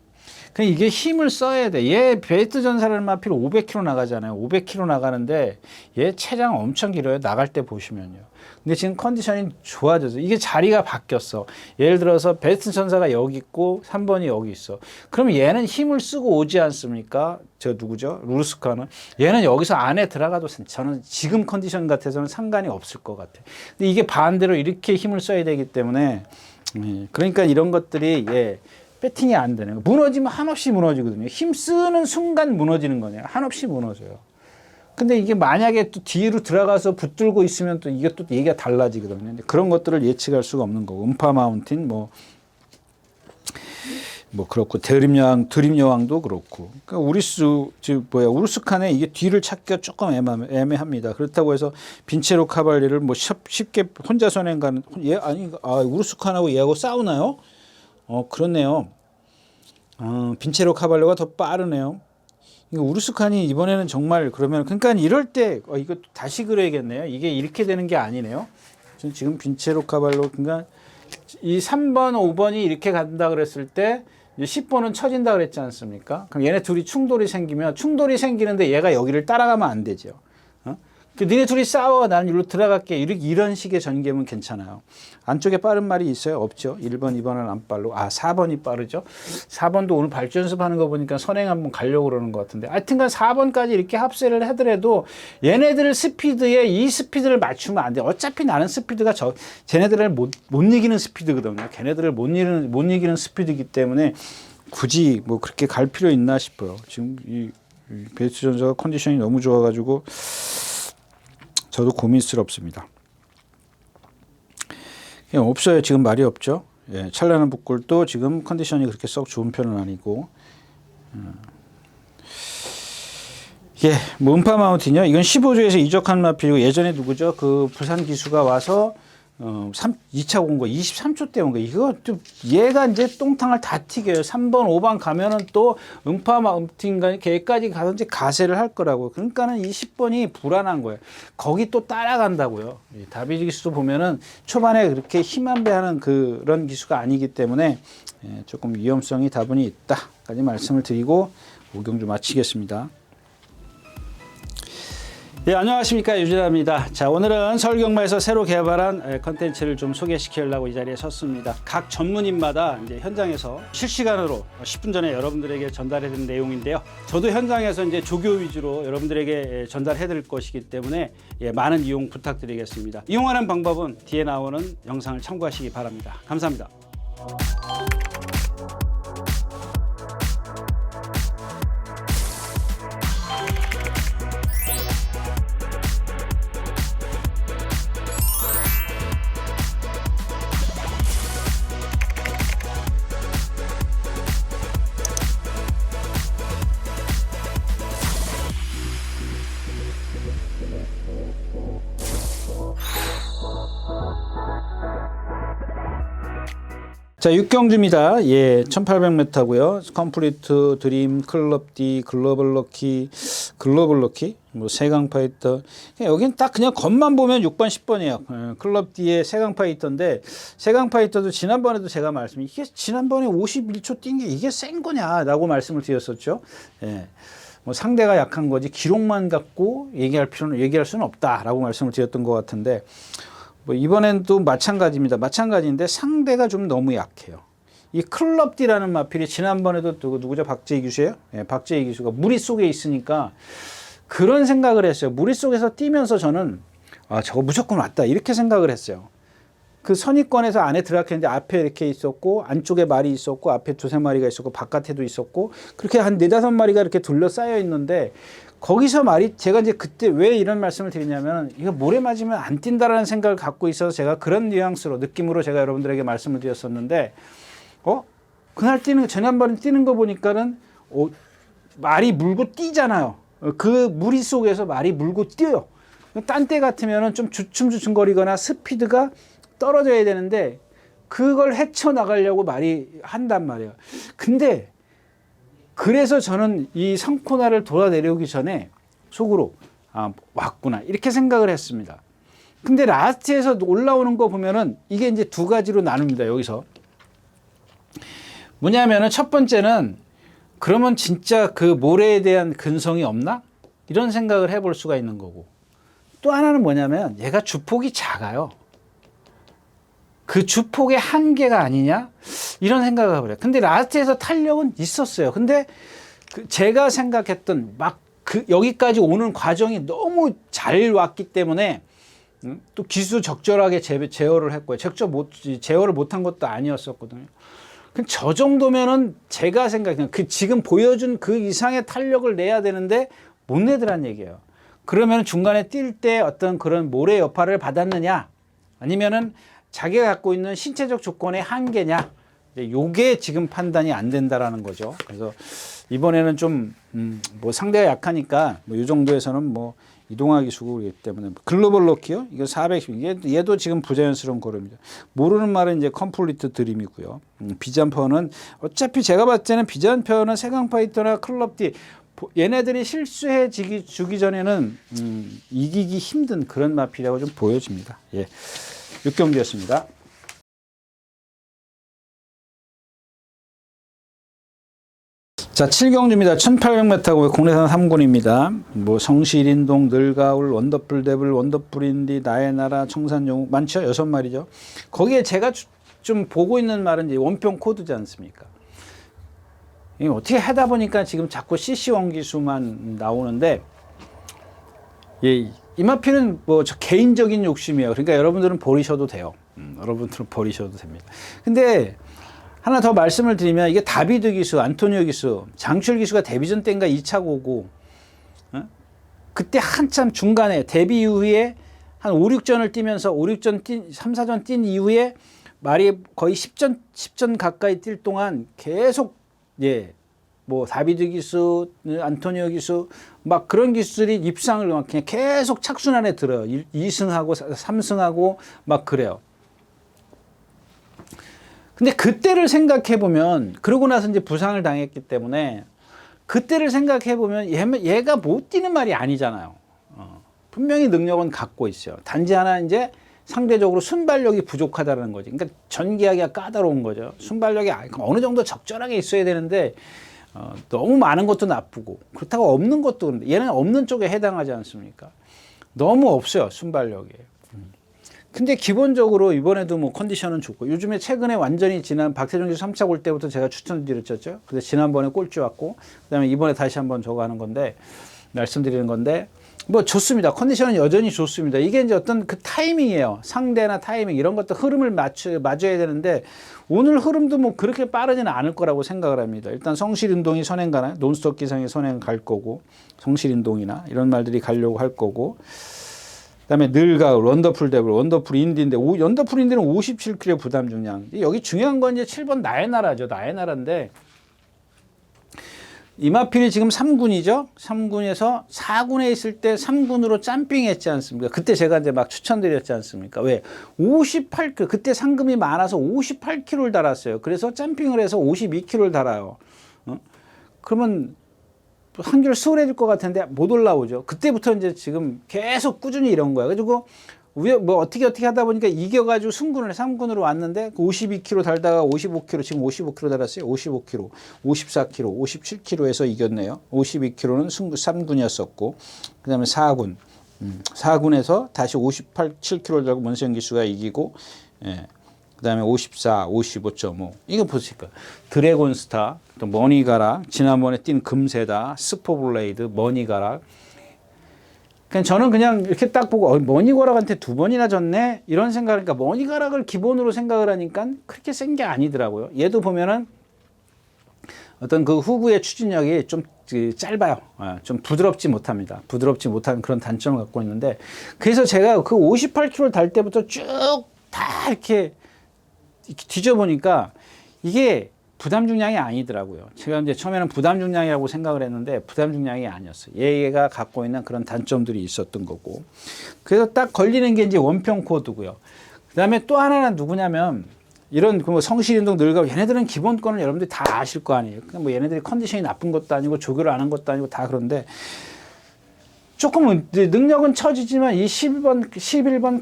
이게 힘을 써야 돼. 얘 베스트 전사를 마필 500km 나가잖아요. 500km 나가는데 얘 체장 엄청 길어요. 나갈 때 보시면요. 근데 지금 컨디션이 좋아져서 이게 자리가 바뀌었어. 예를 들어서 베스트 전사가 여기 있고 3번이 여기 있어. 그럼 얘는 힘을 쓰고 오지 않습니까? 저 누구죠? 루르스카는. 얘는 여기서 안에 들어가도 저는 지금 컨디션 같아서는 상관이 없을 것 같아요. 근데 이게 반대로 이렇게 힘을 써야 되기 때문에 그러니까 이런 것들이 배팅이 안 되는 거. 무너지면 한없이 무너지거든요. 힘 쓰는 순간 무너지는 거네요. 한없이 무너져요. 근데 이게 만약에 또 뒤로 들어가서 붙들고 있으면 또 이게 또 얘기가 달라지거든요. 근데 그런 것들을 예측할 수가 없는 거고. 음파 마운틴 뭐 그렇고 드림 여왕도 그렇고. 그러니까 우르스칸에 이게 뒤를 찾기가 조금 애매합니다. 그렇다고 해서 빈체로 카발리를 뭐 쉽게 혼자 선행 가는 우르스칸하고 얘하고 싸우나요? 그렇네요. 빈체로 카발로가 더 빠르네요. 우르스칸이 이번에는 정말 그러니까 이럴 때 이거 다시 그래야겠네요. 이게 이렇게 되는 게 아니네요. 지금 빈체로 카발로 그러니까 이 3번, 5번이 이렇게 간다 그랬을 때 10번은 처진다 그랬지 않습니까? 그럼 얘네 둘이 충돌이 생기는데 얘가 여기를 따라가면 안 되죠. 니네 둘이 싸워. 나는 이리로 들어갈게. 이런 식의 전개면 괜찮아요. 안쪽에 빠른 말이 있어요? 없죠. 1번, 2번은 안 빠르고. 4번이 빠르죠. 4번도 오늘 발주 연습하는 거 보니까 선행 한번 가려고 그러는 것 같은데. 하여튼간 4번까지 이렇게 합세를 하더라도 얘네들 스피드에 이 스피드를 맞추면 안 돼. 어차피 나는 스피드가 쟤네들을 못 이기는 스피드거든요. 걔네들을 못 이기는 스피드이기 때문에 굳이 뭐 그렇게 갈 필요 있나 싶어요. 지금 이 베스트 전사가 컨디션이 너무 좋아가지고 저도 고민스럽습니다. 예, 없어요. 지금 말이 없죠. 예, 찬란한 북골도 지금 컨디션이 그렇게 썩 좋은 편은 아니고. 예, 뭐 음파 마운틴이요. 이건 15조에서 이적한 마필이고 예전에 누구죠? 그 부산 기수가 와서 2차 온 거 23초 때 온 거. 이거 좀 얘가 이제 똥탕을 다 튀겨요. 3번, 5번 가면은 또 음파 마운틴가 걔까지 가든지 가세를 할 거라고. 그러니까는 이 10번이 불안한 거예요. 거기 또 따라간다고요. 다비드 기수도 보면은 초반에 그렇게 힘안배하는 그런 기수가 아니기 때문에 조금 위험성이 다분히 있다까지 말씀을 드리고 오경주 마치겠습니다. 네, 안녕하십니까, 유진아입니다. 자, 오늘은 서울경마에서 새로 개발한 컨텐츠를 좀 소개시키려고 이 자리에 섰습니다. 각 전문인마다 이제 현장에서 실시간으로 10분 전에 여러분들에게 전달해드린 내용인데요. 저도 현장에서 이제 조교 위주로 여러분들에게 전달해드릴 것이기 때문에 많은 이용 부탁드리겠습니다. 이용하는 방법은 뒤에 나오는 영상을 참고하시기 바랍니다. 감사합니다. 자, 육경주입니다. 예, 1800m고요. 컴플리트, 드림, 클럽 D, 글로벌 럭키, 뭐 세강 파이터. 여긴 딱 그냥 겉만 보면 6번, 10번이에요. 클럽 D에 세강 파이터인데 세강 파이터도 지난번에도 제가 이게 지난번에 51초 뛴 게 이게 센 거냐라고 말씀을 드렸었죠. 예. 뭐 상대가 약한 거지 기록만 갖고 얘기할 수는 없다라고 말씀을 드렸던 것 같은데. 뭐 이번엔 또 마찬가지입니다. 마찬가지인데 상대가 좀 너무 약해요. 이 클럽 D라는 마필이 지난번에도 누구죠? 박재희 기수예요? 예, 박재희 기수가 무리 속에 있으니까 그런 생각을 했어요. 무리 속에서 뛰면서 저는 저거 무조건 왔다 이렇게 생각을 했어요. 그 선입권에서 안에 들어갔는데 앞에 이렇게 있었고 안쪽에 말이 있었고 앞에 두세 마리가 있었고 바깥에도 있었고 그렇게 한 네다섯 마리가 이렇게 둘러싸여 있는데 거기서 제가 이제 그때 왜 이런 말씀을 드리냐면 이거 모래 맞으면 안 뛴다라는 생각을 갖고 있어서 제가 그런 뉘앙스로 느낌으로 제가 여러분들에게 말씀을 드렸었는데 그날 지난번에 뛰는 거 보니까는 말이 물고 뛰잖아요. 그 무리 속에서 말이 물고 뛰어요. 딴 때 같으면은 좀 주춤주춤거리거나 스피드가 떨어져야 되는데 그걸 헤쳐나가려고 말이 한단 말이에요. 근데 그래서 저는 이 성코나를 돌아 내려오기 전에 속으로 왔구나 이렇게 생각을 했습니다. 근데 라스트에서 올라오는 거 보면은 이게 이제 두 가지로 나눕니다. 여기서 뭐냐면은 첫 번째는 그러면 진짜 그 모래에 대한 근성이 없나? 이런 생각을 해볼 수가 있는 거고 또 하나는 뭐냐면 얘가 주폭이 작아요. 그 주폭의 한계가 아니냐? 이런 생각을 해버려요. 근데 라스트에서 탄력은 있었어요. 근데 제가 생각했던 여기까지 오는 과정이 너무 잘 왔기 때문에 또 기수 적절하게 제어를 했고요. 제어를 못한 것도 아니었었거든요. 저 정도면은 제가 생각해요. 지금 보여준 그 이상의 탄력을 내야 되는데 못 내더란 얘기예요. 그러면 중간에 뛸 때 어떤 그런 모래 여파를 받았느냐? 아니면은 자기가 갖고 있는 신체적 조건의 한계냐? 요게 지금 판단이 안 된다라는 거죠. 그래서 이번에는 좀, 뭐 상대가 약하니까 뭐 요 정도에서는 뭐 이동하기 수고이기 때문에 글로벌 럭키요? 이거 410. 얘도 지금 부자연스러운 걸음이죠. 모르는 말은 이제 컴플리트 드림이고요. 비잔퍼는 어차피 제가 봤을 때는 비잔퍼는 세강 파이터나 클럽 D 얘네들이 실수해 주기 전에는 이기기 힘든 그런 마필이라고 좀 보여집니다. 예. 6경기였습니다. 자, 7경주입니다. 1800m고 국내산 3군입니다. 뭐 성실인동, 늘가울, 원더풀 데블, 원더풀 인디, 나의 나라, 청산용우 많죠? 6마리죠. 거기에 제가 좀 보고 있는 말은 이제 원평 코드지 않습니까? 어떻게 하다 보니까 지금 자꾸 CC 원기수만 나오는데 이 마필은 뭐 저 개인적인 욕심이에요. 그러니까 여러분들은 버리셔도 돼요. 여러분들은 버리셔도 됩니다. 근데 하나 더 말씀을 드리면 이게 다비드 기수, 안토니오 기수, 장출 기수가 데뷔전 때인가 2차 고고 그때 한참 중간에 데뷔 이후에 한 5, 6전을 뛰면서 5, 6전 3, 4전 뛴 이후에 말이 거의 10전 가까이 뛸 동안 계속 예. 뭐 다비드 기수, 안토니오 기수 막 그런 기수들이 입상을 막 그냥 계속 착순환에 들어요. 2승하고 3승하고 막 그래요. 근데 그때를 생각해 보면 그러고 나서 이제 부상을 당했기 때문에 그때를 생각해 보면 얘가 못 뛰는 말이 아니잖아요. 분명히 능력은 갖고 있어요. 단지 하나 이제 상대적으로 순발력이 부족하다는 거지. 그러니까 전개하기가 까다로운 거죠. 순발력이 어느 정도 적절하게 있어야 되는데 너무 많은 것도 나쁘고 그렇다고 없는 것도 그런데 얘는 없는 쪽에 해당하지 않습니까? 너무 없어요, 순발력이. 근데 기본적으로 이번에도 뭐 컨디션은 좋고 요즘에 최근에 완전히 지난 박태종 기수 3차 올 때부터 제가 추천드렸죠. 근데 지난번에 꼴찌 왔고 그다음에 이번에 다시 한번 저거 하는 건데 말씀드리는 건데 뭐 좋습니다. 컨디션은 여전히 좋습니다. 이게 이제 어떤 그 타이밍이에요. 상대나 타이밍 이런 것도 흐름을 맞춰야 되는데 오늘 흐름도 뭐 그렇게 빠르지는 않을 거라고 생각을 합니다. 일단 성실운동이 선행 가나요? 논스톱 기상이 선행 갈 거고 성실운동이나 이런 말들이 가려고 할 거고 그다음에 늘가을 원더풀 데블 원더풀 인디인데 원더풀 인디는 57kg 부담 중량. 여기 중요한 건 이제 7번 나의 나라죠. 나의 나라인데 이마필이 지금 3군이죠. 3군에서 4군에 있을 때 3군으로 짬핑 했지 않습니까? 그때 제가 이제 막 추천드렸지 않습니까? 왜? 58kg, 그때 상금이 많아서 58kg를 달았어요. 그래서 짬핑을 해서 52kg를 달아요. 그러면 한결 수월해질 것 같은데 못 올라오죠. 그때부터 이제 지금 계속 꾸준히 이런 거야. 그래가지고 뭐 어떻게 하다 보니까 이겨가지고 승군을 3군으로 왔는데 52kg 달다가 55kg 지금 55kg 달았어요. 55kg, 54kg, 57kg에서 이겼네요. 52kg는 3군이었었고 그다음에 4군, 4군에서 다시 7kg 달고 문세영 기수가 이기고 예. 그다음에 54, 55.5 이거 보실까? 드래곤스타, 또 머니가락, 지난번에 뛴 금세다, 스포블레이드, 머니가락. 그냥 저는 그냥 이렇게 딱 보고 머니가락한테 2번이나 졌네 이런 생각을 그러니까 머니가락을 기본으로 생각을 하니까 그렇게 센 게 아니더라고요. 얘도 보면은 어떤 그 후구의 추진력이 좀 짧아요. 좀 부드럽지 못합니다. 부드럽지 못한 그런 단점을 갖고 있는데 그래서 제가 그 58kg 달 때부터 쭉 다 이렇게 뒤져보니까 이게 부담 중량이 아니더라고요. 제가 이제 처음에는 부담 중량이라고 생각을 했는데 부담 중량이 아니었어요. 얘가 갖고 있는 그런 단점들이 있었던 거고. 그래서 딱 걸리는 게 이제 원평 코드고요. 그 다음에 또 하나는 누구냐면 이런 뭐 성실운동 늘고 얘네들은 기본권을 여러분들이 다 아실 거 아니에요. 뭐 얘네들이 컨디션이 나쁜 것도 아니고 조교를 안 한 것도 아니고 다 그런데 조금은 능력은 처지지만 이 11번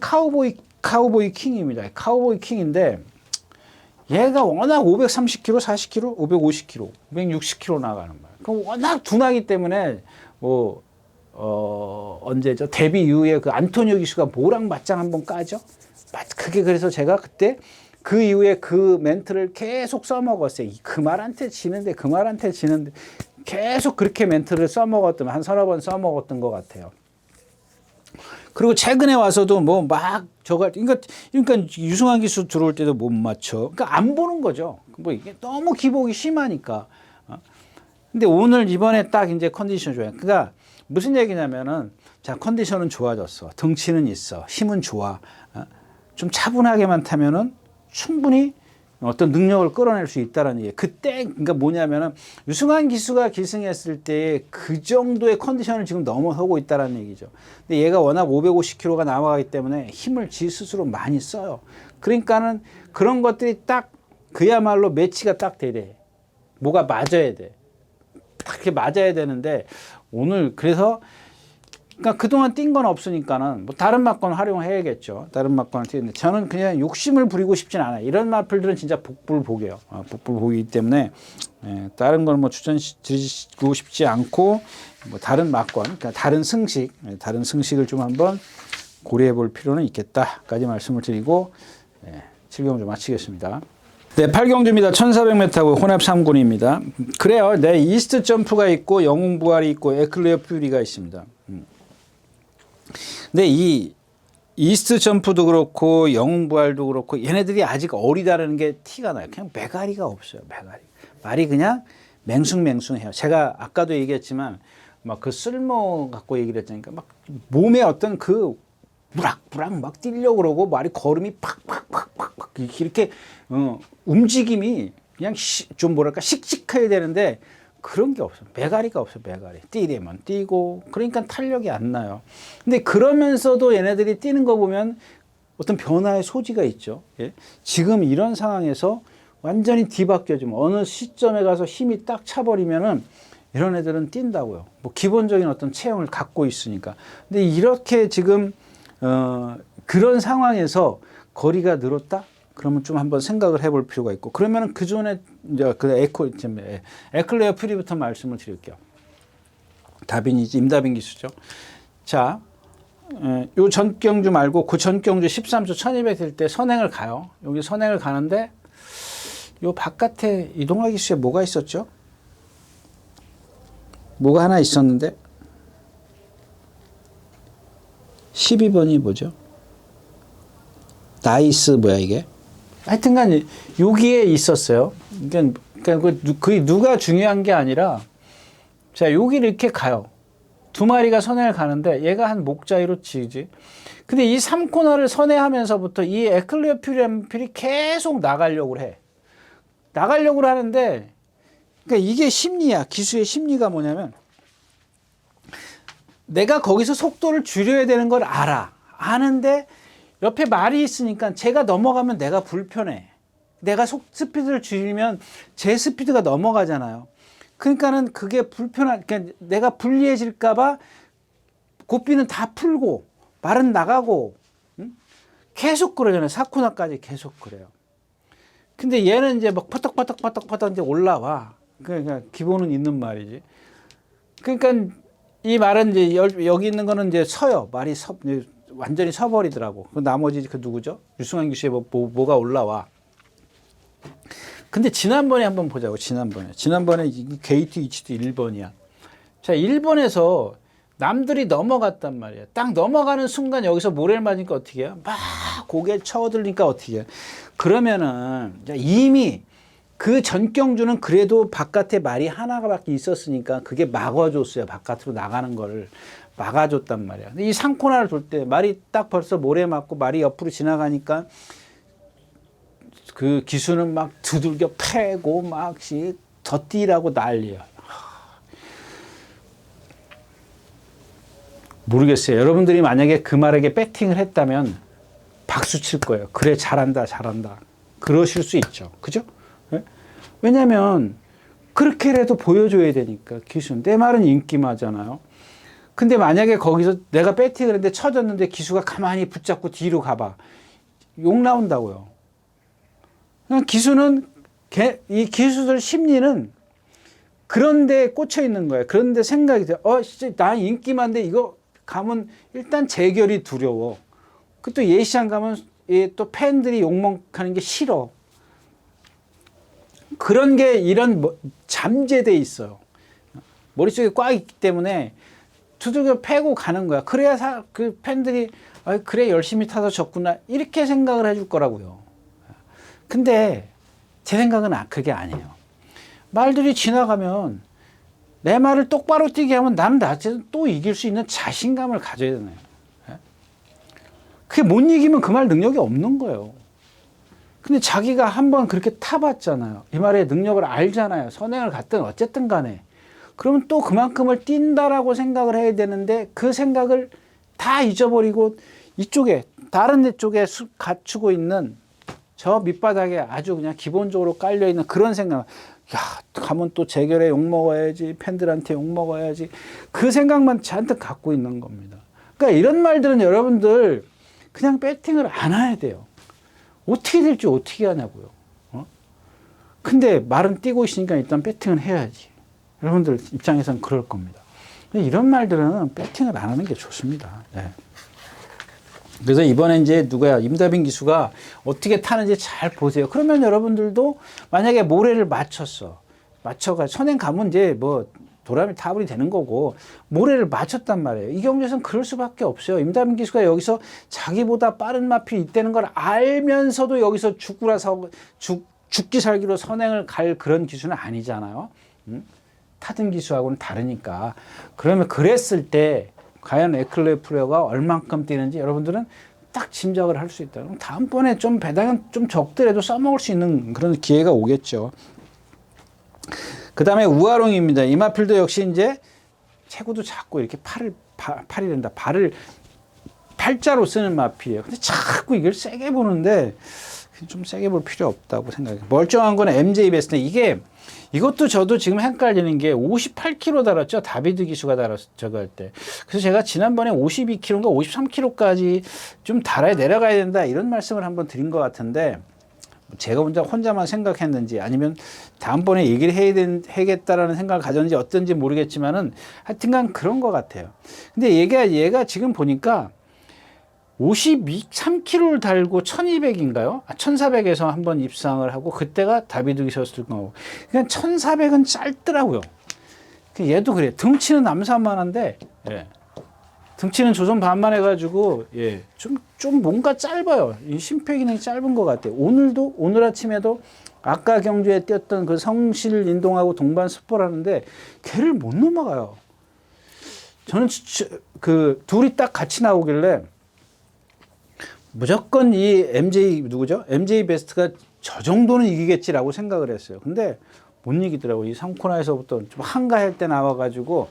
카우보이 킹입니다. 카우보이 킹인데 얘가 워낙 530kg, 40kg, 550kg, 560kg 나가는 거예요. 그럼 워낙 둔하기 때문에 뭐 언제죠? 데뷔 이후에 그 안토니오 기수가 뭐랑 맞짱 한번 까죠? 그게 그래서 제가 그때 그 이후에 그 멘트를 계속 써먹었어요. 그 말한테 지는데 계속 그렇게 멘트를 써먹었던 한 서너 번 써먹었던 것 같아요. 그리고 최근에 와서도 뭐 막 그러니까 유승환 기수 들어올 때도 못 맞춰. 그러니까 안 보는 거죠. 뭐 이게 너무 기복이 심하니까. 근데 오늘 이번에 딱 이제 컨디션 좋아요. 그러니까 무슨 얘기냐면은 자 컨디션은 좋아졌어. 덩치는 있어. 힘은 좋아. 좀 차분하게만 타면은 충분히 어떤 능력을 끌어낼 수 있다는 얘기. 그때 그러니까 뭐냐면은 유승환 기수가 기승했을 때 그 정도의 컨디션을 지금 넘어서고 있다는 얘기죠. 근데 얘가 워낙 550kg가 나와가기 때문에 힘을 지 스스로 많이 써요. 그러니까는 그런 것들이 딱 그야말로 매치가 딱 돼. 뭐가 맞아야 돼. 딱 이렇게 맞아야 되는데 오늘 그래서 그러니까 그동안 뛴 건 없으니까는 뭐 다른 막건 활용해야겠죠. 다른 막건을 뛰는데 저는 그냥 욕심을 부리고 싶진 않아요. 이런 마플들은 진짜 복불복이에요. 복불복이기 때문에 다른 걸 뭐 추천드리고 싶지 않고 뭐 다른 막건, 그러니까 다른 승식을 좀 한번 고려해 볼 필요는 있겠다까지 말씀을 드리고 7경주 마치겠습니다. 네, 8경주입니다. 1400m고 혼합 3군입니다. 그래요. 네, 이스트 점프가 있고 영웅 부활이 있고 에클레어 퓨리가 있습니다. 근데 이 이스트 점프도 그렇고 영웅 부활도 그렇고 얘네들이 아직 어리다라는 게 티가 나요. 그냥 메가리가 없어요. 말이 그냥 맹숭맹숭해요. 제가 아까도 얘기했지만 막 그 쓸모 갖고 얘기를 했으니까 막 몸에 어떤 그 무락무락 막 뛰려고 그러고 말이 걸음이 팍팍팍팍팍 이렇게 움직임이 그냥 좀 뭐랄까 씩씩해야 되는데 그런 게 없어. 메가리가 없어. 메가리. 뛰려면 뛰고 그러니까 탄력이 안 나요. 근데 그러면서도 얘네들이 뛰는 거 보면 어떤 변화의 소지가 있죠. 예? 지금 이런 상황에서 완전히 뒤바뀌어지면 어느 시점에 가서 힘이 딱 차버리면은 이런 애들은 뛴다고요. 뭐 기본적인 어떤 체형을 갖고 있으니까. 근데 이렇게 지금 그런 상황에서 거리가 늘었다? 그러면 좀 한번 생각을 해볼 필요가 있고, 그러면은 그 전에 이제 그 에클레어 퓨리부터 말씀을 드릴게요. 임다빈 기수죠. 자, 요 전경주 말고 그 전경주 13초 1200 될 때 선행을 가요. 여기 선행을 가는데 요 바깥에 이동화 기수에 뭐가 있었죠? 뭐가 하나 있었는데 12번이 뭐죠? 나이스 뭐야 이게? 하여튼간 여기에 있었어요. 그러니까 그게 누가 중요한 게 아니라 자 여기를 이렇게 가요. 두 마리가 선행을 가는데 얘가 한 목자위로 치지. 근데 이 3코너를 선회하면서부터 이 에클레어 퓨리 계속 나가려고 해. 나가려고 하는데 그러니까 이게 심리야. 기수의 심리가 뭐냐면 내가 거기서 속도를 줄여야 되는 걸 알아. 아는데 옆에 말이 있으니까 제가 넘어가면 내가 불편해. 내가 스피드를 줄이면 제 스피드가 넘어가잖아요. 그러니까는 그게 그러니까 내가 불리해질까봐 고삐는 다 풀고 말은 나가고 응? 계속 그러잖아요. 사쿠나까지 계속 그래요. 근데 얘는 이제 막 퍼덕퍼덕 이제 올라와. 그러니까 기본은 있는 말이지. 그러니까 이 말은 이제 여기 있는 거는 이제 서요. 말이 완전히 서버리더라고. 그 나머지 그 누구죠? 유승환 교수에 뭐가 올라와. 근데 지난번에 한번 보자고. 지난번에 게이트 위치도 1번이야. 자, 1번에서 남들이 넘어갔단 말이야. 딱 넘어가는 순간 여기서 모래를 맞으니까 어떻게 해요? 막 고개 쳐들니까 어떻게 해요? 그러면은 이미 그 전경주는 그래도 바깥에 말이 하나밖에 있었으니까 그게 막아줬어요. 바깥으로 나가는 걸 막아줬단 말이야. 근데 이 상코나를 돌 때 말이 딱 벌써 모래 맞고 말이 옆으로 지나가니까 그 기수는 막 두들겨 패고 막씩 더 뛰라고 난리야. 모르겠어요. 여러분들이 만약에 그 말에게 배팅을 했다면 박수 칠 거예요. 그래, 잘한다. 그러실 수 있죠. 그죠? 네? 왜냐면 그렇게라도 보여줘야 되니까 기수는. 내 말은 인기마잖아요. 근데 만약에 거기서 내가 배팅을 했는데 쳐졌는데 기수가 가만히 붙잡고 뒤로 가봐. 욕 나온다고요. 기수는 이 기수들 심리는 그런데 꽂혀 있는 거예요. 그런데 생각이 돼요. 진짜 나 인기만데 이거 가면 일단 재결이 두려워. 그 또 예시장 가면 또 팬들이 욕먹하는 게 싫어. 그런 게 이런 잠재돼 있어요. 머릿속에 꽉 있기 때문에 두들겨 패고 가는 거야. 그래야 그 팬들이 그래 열심히 타서 졌구나 이렇게 생각을 해줄 거라고요. 근데 제 생각은 그게 아니에요. 말들이 지나가면 내 말을 똑바로 뛰게 하면 나한테는 또 이길 수 있는 자신감을 가져야 되나요? 그게 못 이기면 그 말 능력이 없는 거예요. 근데 자기가 한번 그렇게 타봤잖아요. 이 말의 능력을 알잖아요. 선행을 갔든 어쨌든 간에. 그러면 또 그만큼을 뛴다라고 생각을 해야 되는데 그 생각을 다 잊어버리고 이쪽에 다른 데 쪽에 갖추고 있는 저 밑바닥에 아주 그냥 기본적으로 깔려있는 그런 생각. 가면 또 재결에 욕먹어야지. 팬들한테 욕먹어야지. 그 생각만 잔뜩 갖고 있는 겁니다. 그러니까 이런 말들은 여러분들 그냥 배팅을 안 해야 돼요. 어떻게 될지 어떻게 하냐고요. 근데 말은 뛰고 있으니까 일단 배팅을 해야지. 여러분들 입장에서는 그럴 겁니다. 이런 말들은 배팅을 안 하는 게 좋습니다. 네. 그래서 이번에 이제 임다빈 기수가 어떻게 타는지 잘 보세요. 그러면 여러분들도 만약에 모래를 맞춰가 선행 가면 이제 도라미 타블이 되는 거고 모래를 맞췄단 말이에요. 이 경기에서는 그럴 수밖에 없어요. 임다빈 기수가 여기서 자기보다 빠른 마필이 있다는 걸 알면서도 여기서 죽기 살기로 선행을 갈 그런 기수는 아니잖아요. 타든 기수하고는 다르니까. 그러면 그랬을 때 과연 에클레프레어가 얼만큼 뛰는지 여러분들은 딱 짐작을 할 수 있다. 그럼 다음번에 좀 배당은 좀 적더라도 써먹을 수 있는 그런 기회가 오겠죠. 그 다음에 우아롱입니다. 이마필도 역시 이제 체구도 작고 이렇게 팔이 된다. 발을 팔자로 쓰는 마필이에요. 근데 자꾸 이걸 세게 보는데 좀 세게 볼 필요 없다고 생각해요. 멀쩡한 건 MJ 베스트. 이것도 저도 지금 헷갈리는 게 58kg 달았죠. 다비드 기수가 저거 할 때. 그래서 제가 지난번에 52kg인가 53kg까지 좀 내려가야 된다 이런 말씀을 한번 드린 것 같은데 제가 혼자만 생각했는지 아니면 다음번에 얘기를 해야겠다라는 생각을 가졌는지 어떤지 모르겠지만은 하여튼간 그런 것 같아요. 근데 얘가 지금 보니까 53kg를 달고 1200인가요? 1400에서 한번 입상을 하고 그때가 다비드 기셨을 거고 그냥 1400은 짧더라고요. 얘도 그래. 등치는 남산만한데 예. 등치는 조선 반만 해가지고 예. 좀 뭔가 짧아요. 이 심폐기능이 짧은 것 같아요. 오늘 아침에도 아까 경주에 뛰었던 그 성실 인동하고 동반 스포라는데 걔를 못 넘어가요. 저는 그 둘이 딱 같이 나오길래 무조건 이 MJ 베스트가 저 정도는 이기겠지라고 생각을 했어요. 근데 못 이기더라고요. 이 3코너에서부터 좀 한가할 때 나와가지고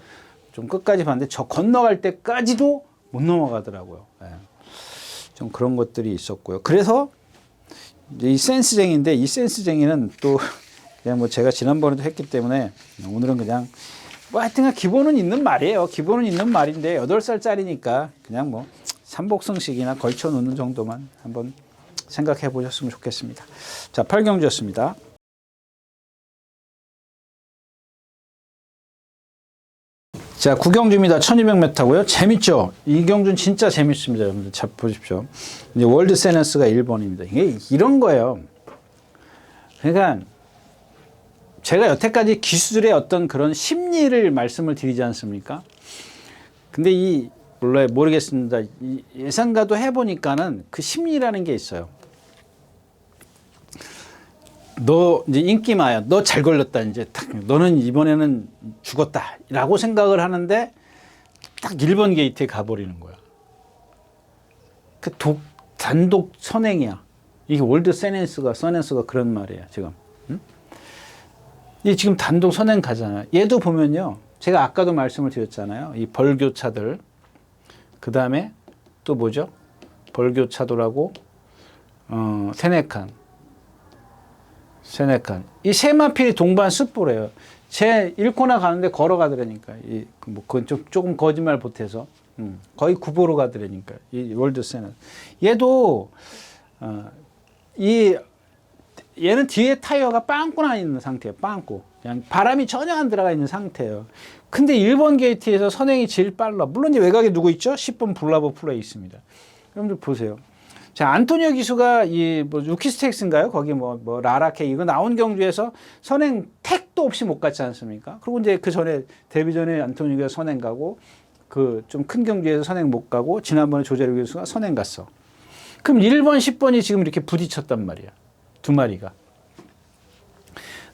좀 끝까지 봤는데 저 건너갈 때까지도 못 넘어가더라고요. 예. 좀 그런 것들이 있었고요. 그래서 이 센스쟁이인데 이 센스쟁이는 또 그냥 뭐 제가 지난번에도 했기 때문에 오늘은 그냥 뭐 하여튼 기본은 있는 말이에요. 기본은 있는 말인데 8살짜리니까 그냥 뭐 삼복승식이나 걸쳐 놓는 정도만 한번 생각해 보셨으면 좋겠습니다. 자, 8경주였습니다. 자, 9경주입니다. 1200m고요. 재밌죠? 이 경주는 진짜 재밌습니다. 여러분들 자 보십시오. 이제 월드 세넌스가 1번입니다. 이게 이런 거예요. 그러니까 제가 여태까지 기술의 어떤 그런 심리를 말씀을 드리지 않습니까? 근데 모르겠습니다. 예상가도 해보니까는 그 심리라는 게 있어요. 너 이제 인기마야. 너 잘 걸렸다. 이제 딱 너는 이번에는 죽었다라고 생각을 하는데 딱 1번 게이트에 가버리는 거야. 그 단독 선행이야. 이게 월드 서넨스가 그런 말이야 지금. 응? 이 지금 단독 선행 가잖아요. 얘도 보면요. 제가 아까도 말씀을 드렸잖아요. 이 벌교차들. 그 다음에 또 뭐죠? 벌교차도라고 세네칸. 이 세 마필이 동반 습보래요. 제 1코나 가는데 걸어가더라니까. 그건 조금 거짓말 보태서. 거의 구보로 가더라니까. 이 월드 세넌. 얘도, 얘는 뒤에 타이어가 빵꾸 나 있는 상태예요. 빵꾸. 그냥 바람이 전혀 안 들어가 있는 상태예요. 근데 1번 게이트에서 선행이 제일 빨라. 물론 이제 외곽에 누구 있죠? 10번 블라보 플레이 있습니다. 여러분들 보세요. 자, 안토니오 기수가 루키스텍스인가요? 거기 라라케 이거 나온 경주에서 선행 택도 없이 못 갔지 않습니까? 그리고 이제 그 전에 데뷔 전에 안토니오가 선행 가고 그 좀 큰 경주에서 선행 못 가고 지난번에 조재료 기수가 선행 갔어. 그럼 1번, 10번이 지금 이렇게 부딪혔단 말이야. 두 마리가.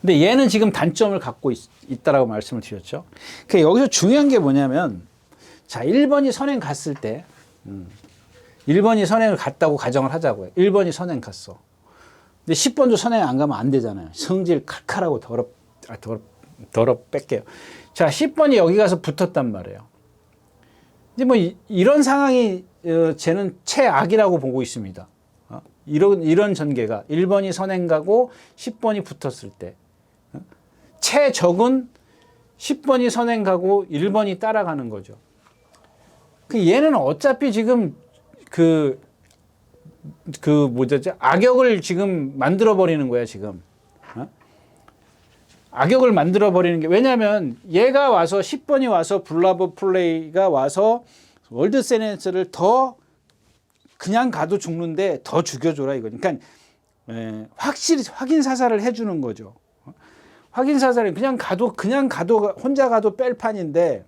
근데 얘는 지금 단점을 갖고 있다라고 말씀을 드렸죠. 그러니까 여기서 중요한 게 뭐냐면, 자, 1번이 선행 갔을 때, 1번이 선행을 갔다고 가정을 하자고요. 1번이 선행 갔어. 근데 10번도 선행 안 가면 안 되잖아요. 성질 칼칼하고 더럽 뺄게요. 자, 10번이 여기 가서 붙었단 말이에요. 이제 이런 상황이, 쟤는 최악이라고 보고 있습니다. 이런 전개가 1번이 선행 가고 10번이 붙었을 때. 최적은 10번이 선행 가고 1번이 따라가는 거죠. 얘는 어차피 지금 악역을 지금 만들어버리는 거야, 지금. 악역을 만들어버리는 게, 왜냐면 얘가 와서 10번이 와서 블라보 플레이가 와서 월드 세넨스를 더 그냥 가도 죽는데 더 죽여줘라 이거. 그러니까 확실히 확인 사살을 해주는 거죠. 확인 사살은 그냥 가도 혼자 가도 뺄 판인데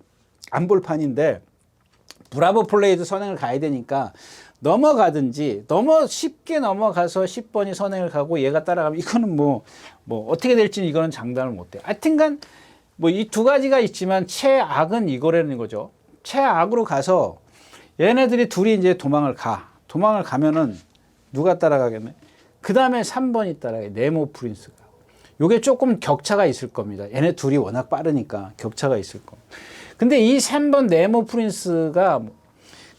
안 볼 판인데 브라보 플레이도 선행을 가야 되니까 넘어가든지 너무 쉽게 넘어가서 10번이 선행을 가고 얘가 따라가면 이거는 뭐 어떻게 될지는 이거는 장담을 못 해요. 하여튼간 이 두 가지가 있지만 최악은 이거라는 거죠. 최악으로 가서 얘네들이 둘이 이제 도망을 가면은 누가 따라가겠네? 그 다음에 3번이 따라가요. 네모 프린스가. 요게 조금 격차가 있을 겁니다. 얘네 둘이 워낙 빠르니까 격차가 있을 겁니다. 근데 이 3번 네모 프린스가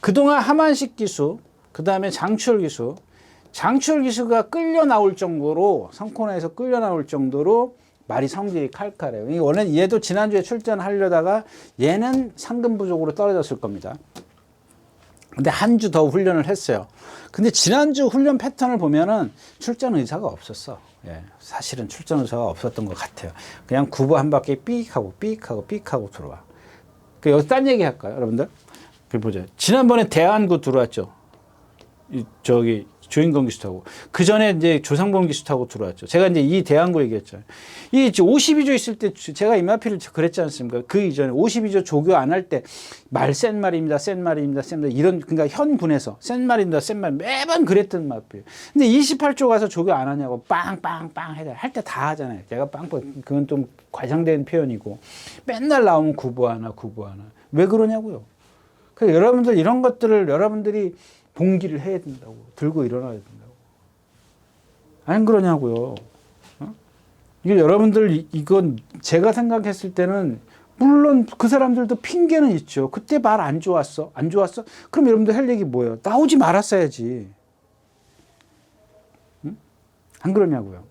그동안 하만식 기수, 그 다음에 장추열 기수가 끌려 나올 정도로, 성코너에서 끌려 나올 정도로 말이 성질이 칼칼해요. 원래 얘도 지난주에 출전하려다가 얘는 상금 부족으로 떨어졌을 겁니다. 근데 한 주 더 훈련을 했어요. 근데 지난주 훈련 패턴을 보면은 출전 의사가 없었어. 예, 사실은 출전 의사가 없었던 것 같아요. 그냥 구보 한 바퀴 삑하고 들어와. 여기서 딴 얘기 할까요, 여러분들? 보자. 지난번에 대한구 들어왔죠. 저기 조인건 기수 타고. 그 전에 이제 조상범 기수 타고 들어왔죠. 제가 이제 이 대한구 얘기했죠. 이 52조 있을 때 제가 임마피를 그랬지 않습니까? 그 이전에 52조 조교 안 할 때 말 센 말입니다. 이런, 그러니까 현 군에서 센 말입니다. 매번 그랬던 마피. 근데 28조 가서 조교 안 하냐고 빵빵빵 할 때 다 하잖아요. 제가 그건 좀 과장된 표현이고. 맨날 나오면 구보 하나. 왜 그러냐고요. 그러니까 여러분들 이런 것들을 여러분들이 봉기를 해야 된다고. 들고 일어나야 된다고. 안 그러냐고요. 어? 이게 여러분들, 이건 제가 생각했을 때는, 물론 그 사람들도 핑계는 있죠. 그때 말 안 좋았어? 그럼 여러분들 할 얘기 뭐예요? 나오지 말았어야지. 응? 안 그러냐고요.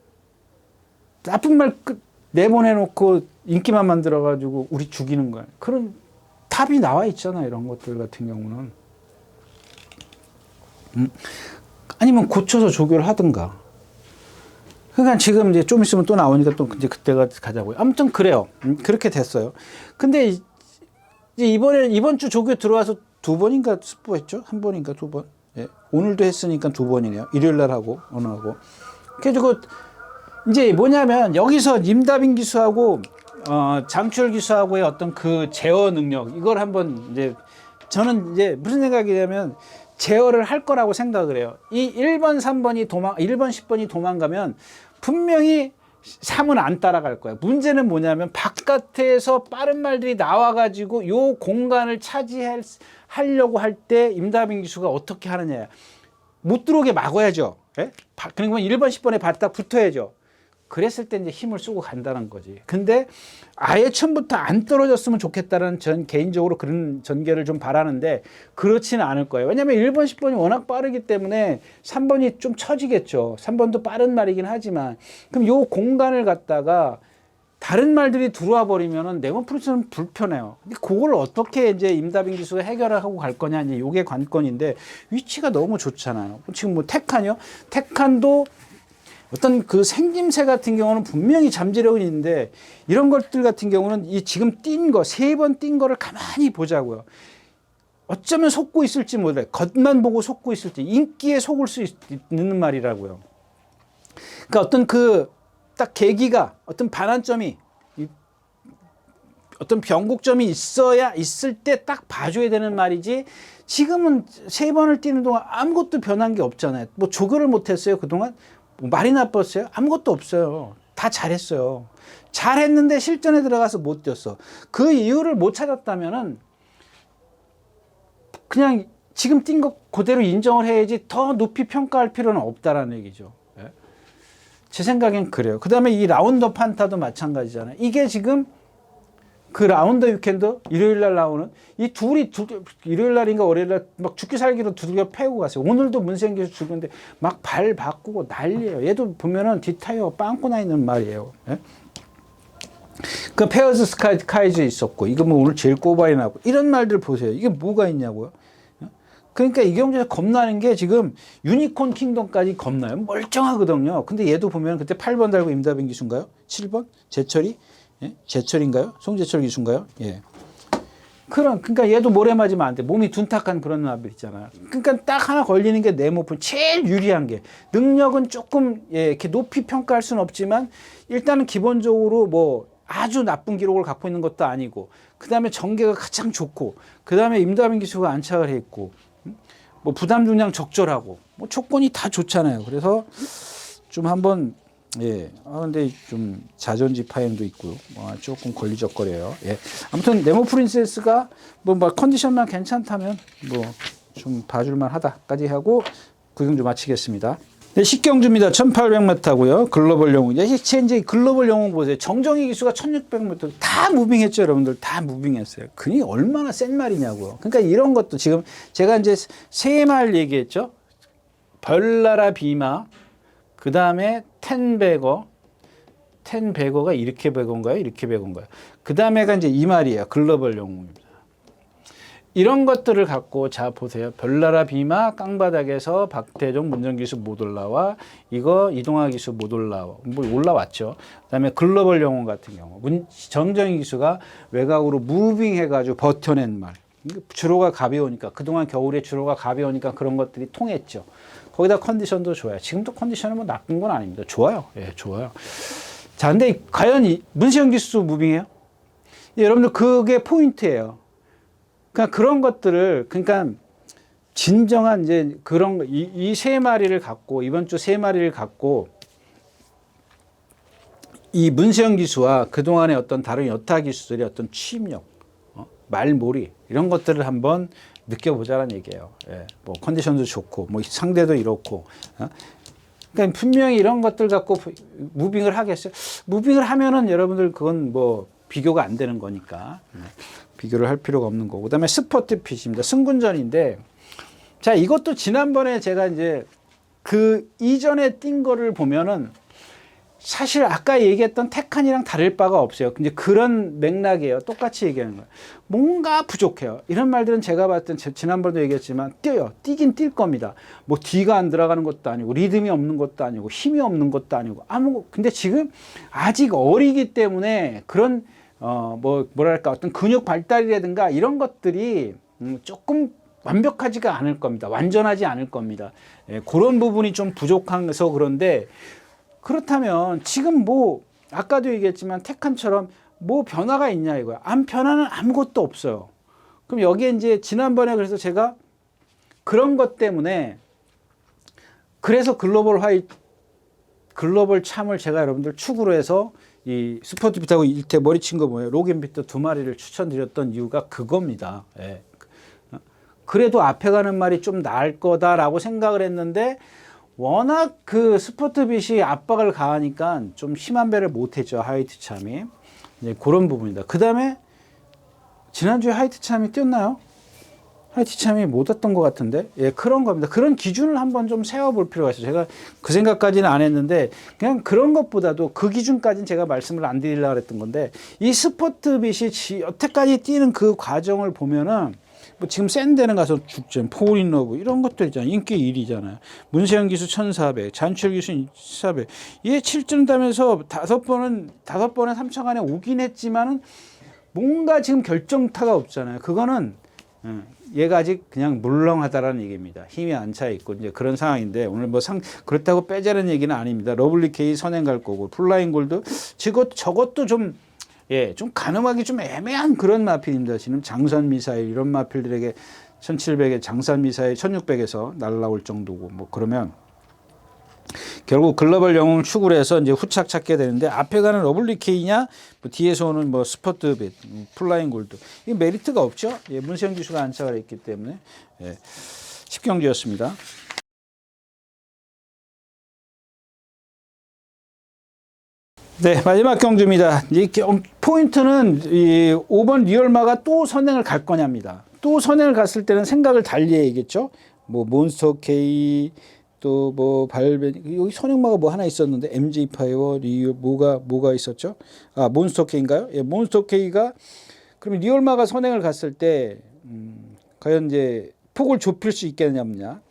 나쁜 말 내보내놓고 인기만 만들어가지고 우리 죽이는 거야. 그런 답이 나와 있잖아, 이런 것들 같은 경우는. 아니면 고쳐서 조교를 하든가. 그러니까 지금 이제 좀 있으면 또 나오니까 또 이제 그때가 가자고요. 아무튼 그래요. 그렇게 됐어요. 근데 이제 이번 주 조교 들어와서 2번인가 스포했죠? 1번인가 2번. 예. 오늘도 했으니까 2번이네요. 일요일 날 하고, 오늘 하고. 그래가지고 이제 뭐냐면 여기서 임다빈 기수하고, 장추열 기수하고의 어떤 그 제어 능력, 이걸 한번 이제 저는 이제 무슨 생각이냐면 제어를 할 거라고 생각을 해요. 이 1번, 1번, 10번이 도망가면 분명히 3은 안 따라갈 거야. 문제는 뭐냐면 바깥에서 빠른 말들이 나와가지고 요 공간을 차지하려고 할 때 임다빈 기수가 어떻게 하느냐. 못 들어오게 막아야죠. 예? 그러면 1번, 10번에 바닥 붙어야죠. 그랬을 때 이제 힘을 쓰고 간다는 거지. 근데 아예 처음부터 안 떨어졌으면 좋겠다는 전 개인적으로 그런 전개를 좀 바라는데 그렇지는 않을 거예요. 왜냐하면 1번, 10번이 워낙 빠르기 때문에 3번이 좀 처지겠죠. 3번도 빠른 말이긴 하지만 그럼 요 공간을 갖다가 다른 말들이 들어와 버리면은 네모 프린스는 불편해요. 근데 그걸 어떻게 이제 임다빈 기수가 해결하고 갈 거냐, 이제 요게 관건인데 위치가 너무 좋잖아요. 지금 뭐 테칸이요? 테칸도 어떤 그 생김새 같은 경우는 분명히 잠재력은 있는데 이런 것들 같은 경우는 이 지금 뛴 거, 3번 뛴 거를 가만히 보자고요. 어쩌면 속고 있을지 몰라요. 겉만 보고 속고 있을지, 인기에 속을 수 있는 말이라고요. 그러니까 어떤 그 딱 계기가, 어떤 반환점이, 어떤 변곡점이 있을 때 딱 봐줘야 되는 말이지. 지금은 3번을 뛰는 동안 아무것도 변한 게 없잖아요. 뭐 조교를 못했어요 그동안? 뭐 말이 나빴어요? 아무것도 없어요. 다 잘했어요. 잘했는데 실전에 들어가서 못 뛰었어. 그 이유를 못 찾았다면은 그냥 지금 뛴 거 그대로 인정을 해야지 더 높이 평가할 필요는 없다라는 얘기죠. 예? 제 생각엔 그래요. 그 다음에 이 라운더 판타도 마찬가지잖아요. 이게 지금 그 라운더 위켄드 일요일 날 나오는 이 둘이 일요일 날인가 월요일 날 막 죽기 살기로 두들겨 패고 갔어요. 오늘도 문세영 기수 죽는데 막 발 바꾸고 난리예요. 얘도 보면은 뒷타이어 빵꾸 나 있는 말이에요. 예? 그 페어즈 스카이즈 있었고 이거 뭐 오늘 제일 꼬바이 나고 이런 말들 보세요. 이게 뭐가 있냐고요. 그러니까 이경재 겁나는 게 지금 유니콘 킹덤까지 겁나요. 멀쩡하거든요. 근데 얘도 보면 그때 8번 달고 임다빈 기수인가요? 7번? 제철이? 예? 제철인가요? 송제철 기수인가요? 예. 그러니까 얘도 모래 맞으면 안 돼. 몸이 둔탁한 그런 나비 있잖아요. 그러니까 딱 하나 걸리는 게 네모프 제일 유리한 게 능력은 조금 예, 이렇게 높이 평가할 수는 없지만 일단은 기본적으로 뭐 아주 나쁜 기록을 갖고 있는 것도 아니고 그 다음에 전개가 가장 좋고 그 다음에 임다빈 기수가 안착을 했고 뭐 부담 중량 적절하고 뭐 조건이 다 좋잖아요. 그래서 좀 한번 예. 근데 좀 자존심 파행도 있고요. 조금 걸리적거려요. 예. 아무튼 네모 프린세스가 뭐 컨디션만 괜찮다면 뭐 좀 봐줄만 하다까지 하고 구경 좀 마치겠습니다. 네, 식경주입니다. 1800m고요. 글로벌 영웅. 이제 글로벌 영웅 보세요. 정정희 기수가 1600m 다 무빙했죠, 여러분들. 다 무빙했어요. 그니 얼마나 센 말이냐고요. 그러니까 이런 것도 지금 제가 이제 세 말 얘기했죠. 별나라 비마, 그 다음에 텐베거가 이렇게 베거인가요? 이렇게 베거인가요? 그 다음에가 이제 이 말이에요. 글로벌 영웅입니다. 이런 것들을 갖고 자 보세요. 별나라 비마 깡바닥에서 박태종 문정기수 못 올라와. 이거 이동하 기수 못 올라와. 뭐 올라왔죠. 그다음에 글로벌 영웅 같은 경우 정정희 기수가 외곽으로 무빙해가지고 버텨낸 말. 주로가 가벼우니까 그동안 겨울에 주로가 가벼우니까 그런 것들이 통했죠. 거기다 컨디션도 좋아요. 지금도 컨디션은 뭐 나쁜 건 아닙니다. 좋아요. 예, 좋아요. 자, 근데 과연 문세영 기수 무빙해요? 예, 여러분들 그게 포인트예요. 그러니까 그런 것들을 그러니까 진정한 이제 그런 이 세 마리를 갖고 이번 주 세 마리를 갖고 이 문세영 기수와 그동안의 어떤 다른 여타 기수들의 어떤 취임력, 말몰이 이런 것들을 한번 느껴보자는 얘기예요. 예, 뭐 컨디션도 좋고 뭐 상대도 이렇고. 그러니까 분명히 이런 것들 갖고 무빙을 하겠어요. 무빙을 하면은 여러분들 그건 뭐 비교가 안 되는 거니까. 비교를 할 필요가 없는 거고. 그다음에 스포트 핏입니다. 승군전인데, 자, 이것도 지난번에 제가 이제 그 이전에 뛴 거를 보면은 사실 아까 얘기했던 테칸이랑 다를 바가 없어요. 근데 그런 맥락이에요. 똑같이 얘기하는 거예요. 뭔가 부족해요. 이런 말들은 제가 봤을 땐 지난번에도 얘기했지만 뛰어요. 뛰긴 뛸 겁니다. 뭐 뒤가 안 들어가는 것도 아니고 리듬이 없는 것도 아니고 힘이 없는 것도 아니고 근데 지금 아직 어리기 때문에 그런 뭐랄까 어떤 근육 발달이라든가 이런 것들이 조금 완벽하지가 않을 겁니다. 완전하지 않을 겁니다. 예, 그런 부분이 좀 부족해서 그런데 그렇다면 지금 뭐 아까도 얘기했지만 테칸처럼 뭐 변화가 있냐 이거야. 변화는 아무것도 없어요. 그럼 여기에 이제 지난번에 그래서 제가 그런 것 때문에 그래서 글로벌 참을 제가 여러분들 축으로 해서 이 스포츠핏하고 일대 머리 친 거 뭐예요? 로겐비트 두 마리를 추천드렸던 이유가 그겁니다. 예. 그래도 앞에 가는 말이 좀 나을 거다라고 생각을 했는데 워낙 그 스포츠핏이 압박을 가하니까 좀 심한 배를 못했죠. 하이트 참이. 이제 그런 부분이다. 그 다음에 지난주에 하이트 참이 뛰었나요? 하이트 참이 못 왔던 것 같은데, 예, 그런 겁니다. 그런 기준을 한번 좀 세워볼 필요가 있어요. 제가 그 생각까지는 안 했는데, 그냥 그런 것보다도 그 기준까지는 제가 말씀을 안 드리려고 했던 건데, 이 스포츠빗이 여태까지 뛰는 그 과정을 보면은, 뭐 지금 센 데는 가서 죽전, 포린 러브, 이런 것들 있잖아요. 인기 1위잖아요. 문세영 기수 1400, 잔철 기수 1400. 얘 7점 따면서 다섯 번에 3천 안에 오긴 했지만은, 뭔가 지금 결정타가 없잖아요. 그거는, 얘가 아직 그냥 물렁하다라는 얘기입니다. 힘이 안 차 있고 이제 그런 상황인데 오늘 뭐 그렇다고 빼자는 얘기는 아닙니다. 러블리 K 선행 갈 거고 플라잉 골드 저것도 좀 가늠하기 좀 애매한 그런 마필입니다. 지금 장선 미사일 이런 마필들에게 1700에 장산 미사일 1600에서 날라올 정도고 뭐 그러면 결국 글로벌 영웅을 축으로 해서 이제 후착 찾게 되는데 앞에 가는 러블리 K냐 뭐 뒤에서 오는 뭐 스포츠빗 플라잉 골드 이 메리트가 없죠. 예, 문세영 기수가 안착을 했기 때문에 10경기였습니다. 네, 마지막 경주입니다. 이 포인트는 이 5번 리얼마가 또 선행을 갈 거냐입니다. 또 선행을 갔을 때는 생각을 달리 해야겠죠. 뭐 몬스터 K 또 뭐 여기 선행마가 뭐 하나 있었는데 MJ 파이어 리얼 뭐가 있었죠? 몬스터 K인가요? 예, 몬스터 K가 그러면 리얼마가 선행을 갔을 때 과연 이제 폭을 좁힐 수 있겠느냐?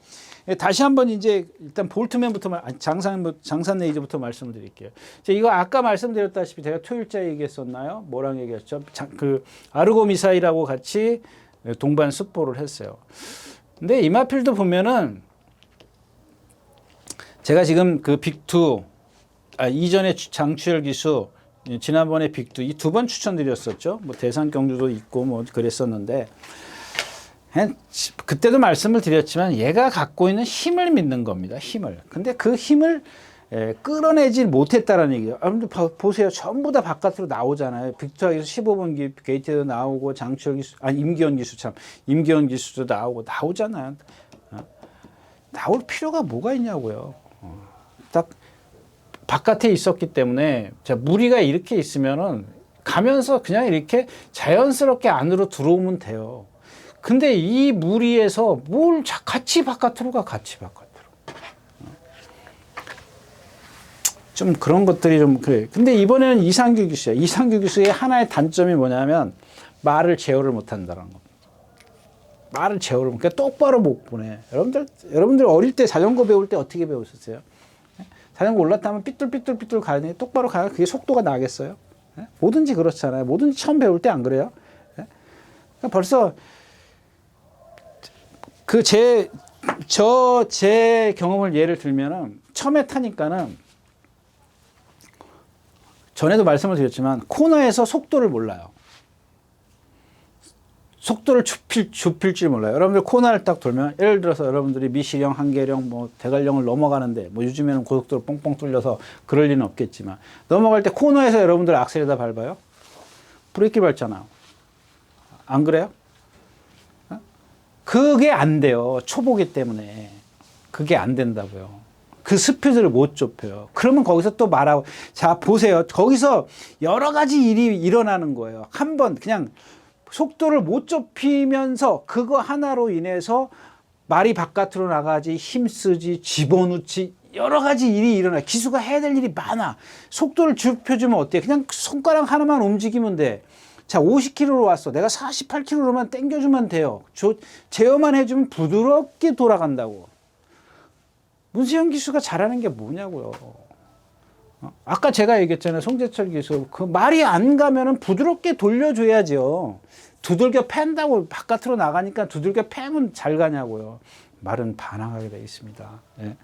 예, 다시 한번 이제 일단 볼트맨부터 장산 레이저부터 말씀을 드릴게요. 이거 아까 말씀드렸다시피 제가 토요일째 얘기했었나요? 뭐랑 얘기했죠? 그 아르고 미사일하고 같이 동반 습보를 했어요. 근데 이마필도 보면은 제가 지금 그 빅2 이전에 장추열 기수 지난번에 빅2 이 두 번 추천드렸었죠. 뭐 대상 경주도 있고 뭐 그랬었는데 그때도 말씀을 드렸지만 얘가 갖고 있는 힘을 믿는 겁니다. 힘을. 근데 그 힘을 끌어내지 못했다는 얘기예요. 여러분들 보세요. 전부 다 바깥으로 나오잖아요. 빅터에서 15번 게이트도 나오고 장철 기수, 아니 임기현 기수 참, 임기현 기수도 나오잖아요. 나올 필요가 뭐가 있냐고요. 딱 바깥에 있었기 때문에 자, 무리가 이렇게 있으면은 가면서 그냥 이렇게 자연스럽게 안으로 들어오면 돼요. 근데 이 무리에서 뭘 같이 바깥으로 가, 같이 바깥으로. 좀 그런 것들이 좀 그래. 근데 이번에는 이상규 기수야. 이상규 기수의 하나의 단점이 뭐냐면 말을 제어를 못 한다는 겁니다. 말을 제어를 못, 그러니까 똑바로 못 보내. 여러분들 어릴 때 자전거 배울 때 어떻게 배우셨어요? 자전거 올라타면 삐뚤삐뚤삐뚤 가야 되는데 똑바로 가야 그게 속도가 나겠어요? 뭐든지 그렇잖아요. 뭐든지 처음 배울 때 안 그래요? 그러니까 벌써 제 경험을 예를 들면은 처음에 타니까는 전에도 말씀을 드렸지만 코너에서 속도를 몰라요. 속도를 좁힐 줄 몰라요. 여러분들 코너를 딱 돌면 예를 들어서 여러분들이 미시령, 한계령, 뭐 대관령을 넘어가는데 뭐 요즘에는 고속도로 뻥뻥 뚫려서 그럴 리는 없겠지만 넘어갈 때 코너에서 여러분들 악셀에다 밟아요? 브레이크 밟잖아요. 안 그래요? 그게 안 돼요. 초보기 때문에. 그게 안 된다고요. 그 스피드를 못 좁혀요. 그러면 거기서 또 말하고, 자, 보세요. 거기서 여러 가지 일이 일어나는 거예요. 한번 그냥 속도를 못 좁히면서 그거 하나로 인해서 말이 바깥으로 나가지, 힘쓰지, 집어넣지, 여러 가지 일이 일어나요. 기수가 해야 될 일이 많아. 속도를 좁혀주면 어때? 그냥 손가락 하나만 움직이면 돼. 자, 50km로 왔어. 내가 48km로만 당겨주면 돼요. 제어만 해주면 부드럽게 돌아간다고. 문세영 기수가 잘하는 게 뭐냐고요. 아까 제가 얘기했잖아요. 송재철 기수. 그 말이 안 가면은 부드럽게 돌려줘야죠. 두들겨 팬다고 바깥으로 나가니까 두들겨 패면 잘 가냐고요. 말은 반항하게 되어 있습니다. 예.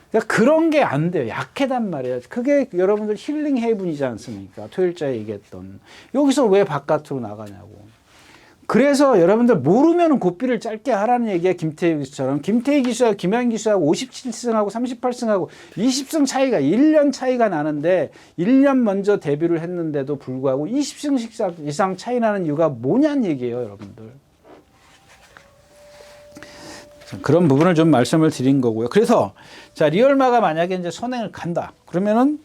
그러니까 그런 게 안 돼요. 약하단 말이에요. 그게 여러분들 힐링 헤이븐이지 않습니까? 토요일자에 얘기했던. 여기서 왜 바깥으로 나가냐고. 그래서 여러분들 모르면 고삐를 짧게 하라는 얘기야. 김태희 기수처럼. 김태희 기수하고 김한 기수하고 57승하고 38승하고 20승 차이가 1년 차이가 나는데 1년 먼저 데뷔를 했는데도 불구하고 20승 이상 차이 나는 이유가 뭐냐는 얘기예요. 여러분들. 그런 부분을 좀 말씀을 드린 거고요. 그래서 자, 리얼마가 만약에 이제 선행을 간다. 그러면은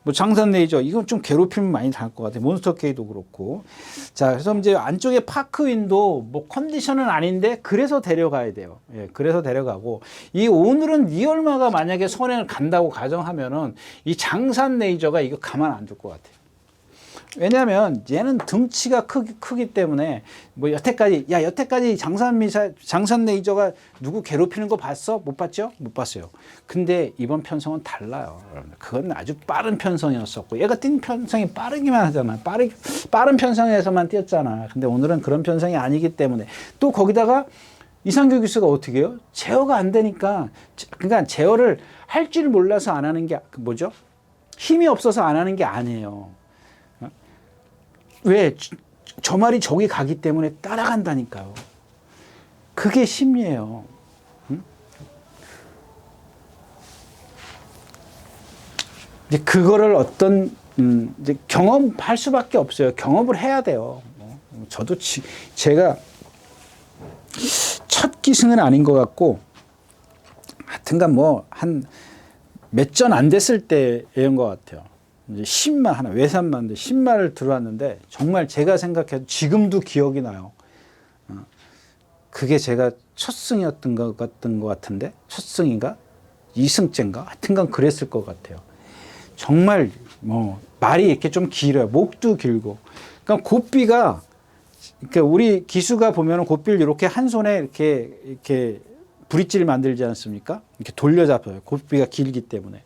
뭐 장산 레이저 이건 좀 괴롭힘 많이 당할 것 같아요. 몬스터 K도 그렇고. 자, 그래서 이제 안쪽에 파크윈도 뭐 컨디션은 아닌데 그래서 데려가야 돼요. 예, 그래서 데려가고 이 오늘은 리얼마가 만약에 선행을 간다고 가정하면은 이 장산 레이저가 이거 가만 안 둘 것 같아요. 왜냐하면 얘는 등치가 크기 때문에 뭐 여태까지 장산 레이저가 누구 괴롭히는 거 봤어? 못 봤죠? 못 봤어요. 근데 이번 편성은 달라요. 그건 아주 빠른 편성이었었고 얘가 뛴 편성이 빠르기만 하잖아. 빠른 편성에서만 뛰었잖아. 근데 오늘은 그런 편성이 아니기 때문에 또 거기다가 이상규 기수가 어떻게 해요? 제어가 안 되니까 그러니까 제어를 할 줄 몰라서 안 하는 게 뭐죠? 힘이 없어서 안 하는 게 아니에요. 왜? 저 말이 저기 가기 때문에 따라간다니까요. 그게 심리예요. 응? 이제 그거를 이제 경험할 수밖에 없어요. 경험을 해야 돼요. 저도 제가 첫 기승은 아닌 것 같고, 하여튼간 한 몇 전 안 됐을 때인 것 같아요. 이제 10마 하나 외산마인데 10마를 들어왔는데 정말 제가 생각해도 지금도 기억이 나요. 그게 제가 첫 승이었던 것 같은데 첫 승인가 2승째인가 하여튼간 그랬을 것 같아요. 정말 말이 이렇게 좀 길어요. 목도 길고. 그러니까 고삐가 그러니까 우리 기수가 보면은 고삐를 이렇게 한 손에 이렇게 브릿지를 만들지 않습니까? 이렇게 돌려잡아요. 고삐가 길기 때문에.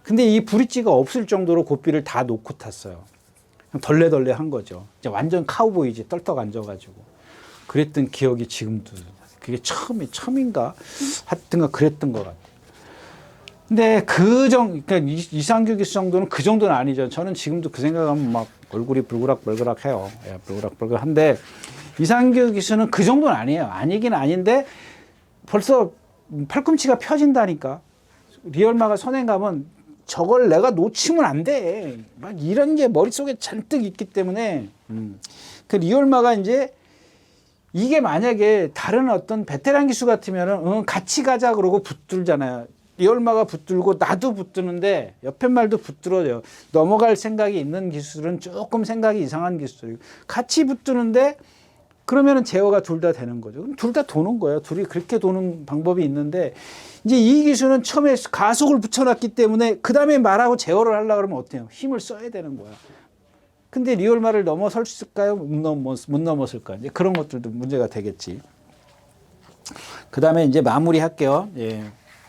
근데 이 브릿지가 없을 정도로 고삐를 다 놓고 탔어요. 덜레덜레 한 거죠. 이제 완전 카우보이지 떨떡 앉아가지고. 그랬던 기억이 지금도 그게 처음인가? 하여튼가 그랬던 것 같아요. 근데 그러니까 이상규 기수 정도는 그 정도는 아니죠. 저는 지금도 그 생각하면 막 얼굴이 불그락불그락 해요. 예, 불그락불그락한데 이상규 기수는 그 정도는 아니에요. 아니긴 아닌데 벌써 팔꿈치가 펴진다니까. 리얼마가 선행 가면 저걸 내가 놓치면 안 돼. 막 이런 게 머릿속에 잔뜩 있기 때문에 그 리올마가 이제 이게 만약에 다른 어떤 베테랑 기수 같으면은 같이 가자 그러고 붙들잖아요. 리올마가 붙들고 나도 붙드는데 옆에 말도 붙들어요. 넘어갈 생각이 있는 기술은 조금 생각이 이상한 기술이고 같이 붙드는데 그러면은 제어가 둘 다 되는 거죠. 둘 다 도는 거예요. 둘이 그렇게 도는 방법이 있는데 이제 이 기술은 처음에 가속을 붙여놨기 때문에 그 다음에 말하고 제어를 하려고 그러면 어때요? 힘을 써야 되는 거야. 근데 리올마를 넘어설까요? 못 넘었을까요? 이제 그런 것들도 문제가 되겠지. 그 다음에 이제 마무리 할게요. 예.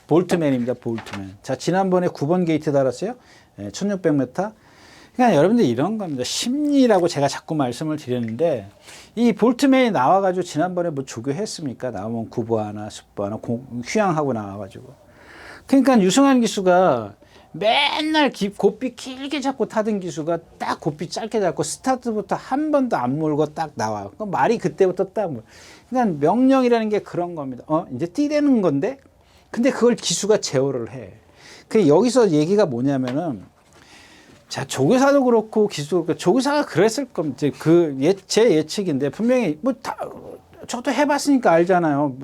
볼트맨입니다. 볼트맨. 자, 지난번에 9번 게이트 달았어요. 예, 1600m. 그러니까 여러분들 이런 겁니다. 심리라고 제가 자꾸 말씀을 드렸는데 이 볼트맨이 나와가지고 지난번에 뭐 조교했습니까? 나오면 구보 하나, 숙보 하나, 휴양하고 나와가지고. 그러니까 유승환 기수가 맨날 고삐 길게 잡고 타던 기수가 딱 고삐 짧게 잡고 스타트부터 한 번도 안 몰고 딱 나와요. 그 말이 그때부터 딱 그러니까 명령이라는 게 그런 겁니다. 이제 뛰대는 건데 근데 그걸 기수가 제어를 해. 그 여기서 얘기가 뭐냐면은 자, 조교사도 그렇고 기수 조교사가 그랬을 겁니다. 제 예측인데 분명히 저도 해봤으니까 알잖아요.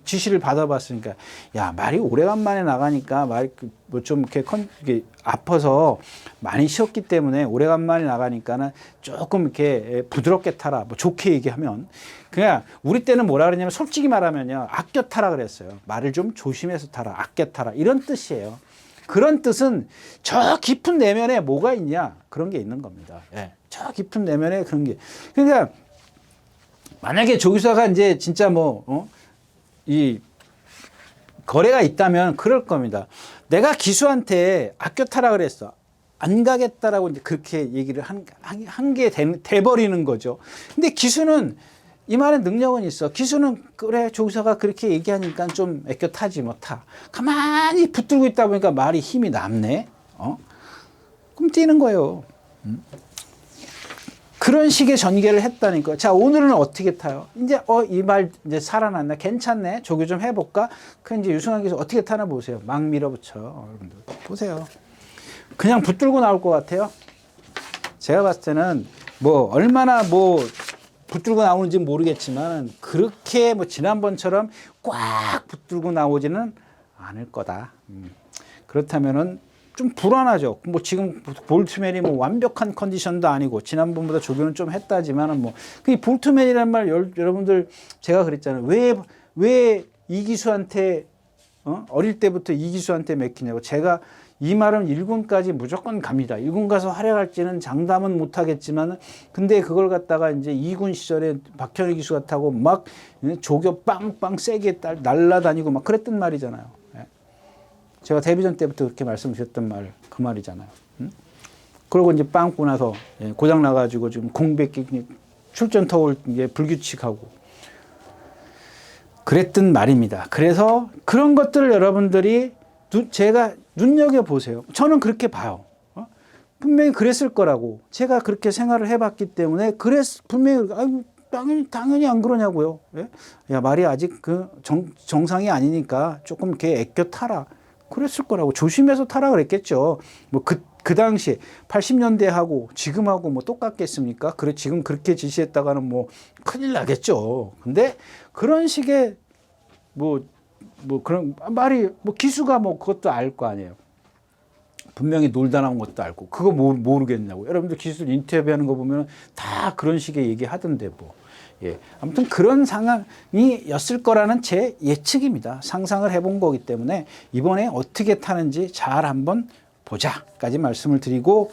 지시를 받아봤으니까 야 말이 오래간만에 나가니까 말이 뭐 좀 이렇게 아파서 많이 쉬었기 때문에 오래간만에 나가니까는 조금 이렇게 부드럽게 타라. 뭐 좋게 얘기하면 그냥 우리 때는 뭐라 그러냐면 솔직히 말하면요 아껴 타라 그랬어요. 말을 좀 조심해서 타라, 아껴 타라 이런 뜻이에요. 그런 뜻은 저 깊은 내면에 뭐가 있냐 그런 게 있는 겁니다. 예, 저 깊은 내면에 그런 게 그러니까 만약에 조교사가 이제 진짜 이 거래가 있다면 그럴 겁니다. 내가 기수한테 아껴 타라 그랬어. 안 가겠다라고 이제 그렇게 얘기를 한 게 돼버리는 거죠. 근데 기수는 이 말에 능력은 있어. 기수는 그래 조교사가 그렇게 얘기하니까 좀 아껴 타지 뭐 타. 가만히 붙들고 있다 보니까 말이 힘이 남네. 그럼 뛰는 거예요. 그런 식의 전개를 했다니까. 자, 오늘은 어떻게 타요? 이제, 이 말 이제 살아났네. 괜찮네. 조교 좀 해볼까? 그 이제 유승환 기수 어떻게 타나 보세요. 막 밀어붙여. 여러분들. 보세요. 그냥 붙들고 나올 것 같아요. 제가 봤을 때는 얼마나 붙들고 나오는지 모르겠지만 그렇게 지난번처럼 꽉 붙들고 나오지는 않을 거다. 그렇다면은 좀 불안하죠. 지금 볼트맨이 완벽한 컨디션도 아니고 지난번보다 조교는 좀 했다지만은 그 볼트맨이란 말 여러분들 제가 그랬잖아요. 왜 이 기수한테 어릴 때부터 이 기수한테 맡기냐고. 제가 이 말은 1군까지 무조건 갑니다. 1군 가서 활약할지는 장담은 못 하겠지만 근데 그걸 갖다가 이제 2군 시절에 박현희 기수가 타고 막 조교 빵빵 세게 날라다니고 막 그랬던 말이잖아요. 제가 데뷔전 때부터 그렇게 말씀드렸던 말, 그 말이잖아요. 그러고 이제 빵꾸 나서 고장 나가지고 지금 공백 출전 터울 이제 불규칙하고 그랬던 말입니다. 그래서 그런 것들을 여러분들이 제가 눈여겨보세요. 저는 그렇게 봐요. 분명히 그랬을 거라고. 제가 그렇게 생활을 해봤기 때문에 분명히 당연히 안 그러냐고요. 예? 야 말이 아직 정상이 아니니까 조금 이렇게 아껴 타라. 그랬을 거라고. 조심해서 타라 그랬겠죠. 그 당시에 80년대 하고 지금하고 똑같겠습니까? 그래, 지금 그렇게 지시했다가는 큰일 나겠죠. 근데 그런 식의 그런 말이 기수가 그것도 알 거 아니에요. 분명히 놀다 나온 것도 알고. 그거 모르겠냐고. 여러분들 기술 인터뷰하는 거 보면 다 그런 식의 얘기 하던데 예. 아무튼 그런 상황이었을 거라는 제 예측입니다. 상상을 해본 거기 때문에 이번에 어떻게 타는지 잘 한번 보자까지 말씀을 드리고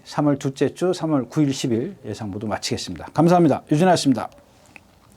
3월 둘째 주 3월 9일 10일 예상 모두 마치겠습니다. 감사합니다. 유진아였습니다.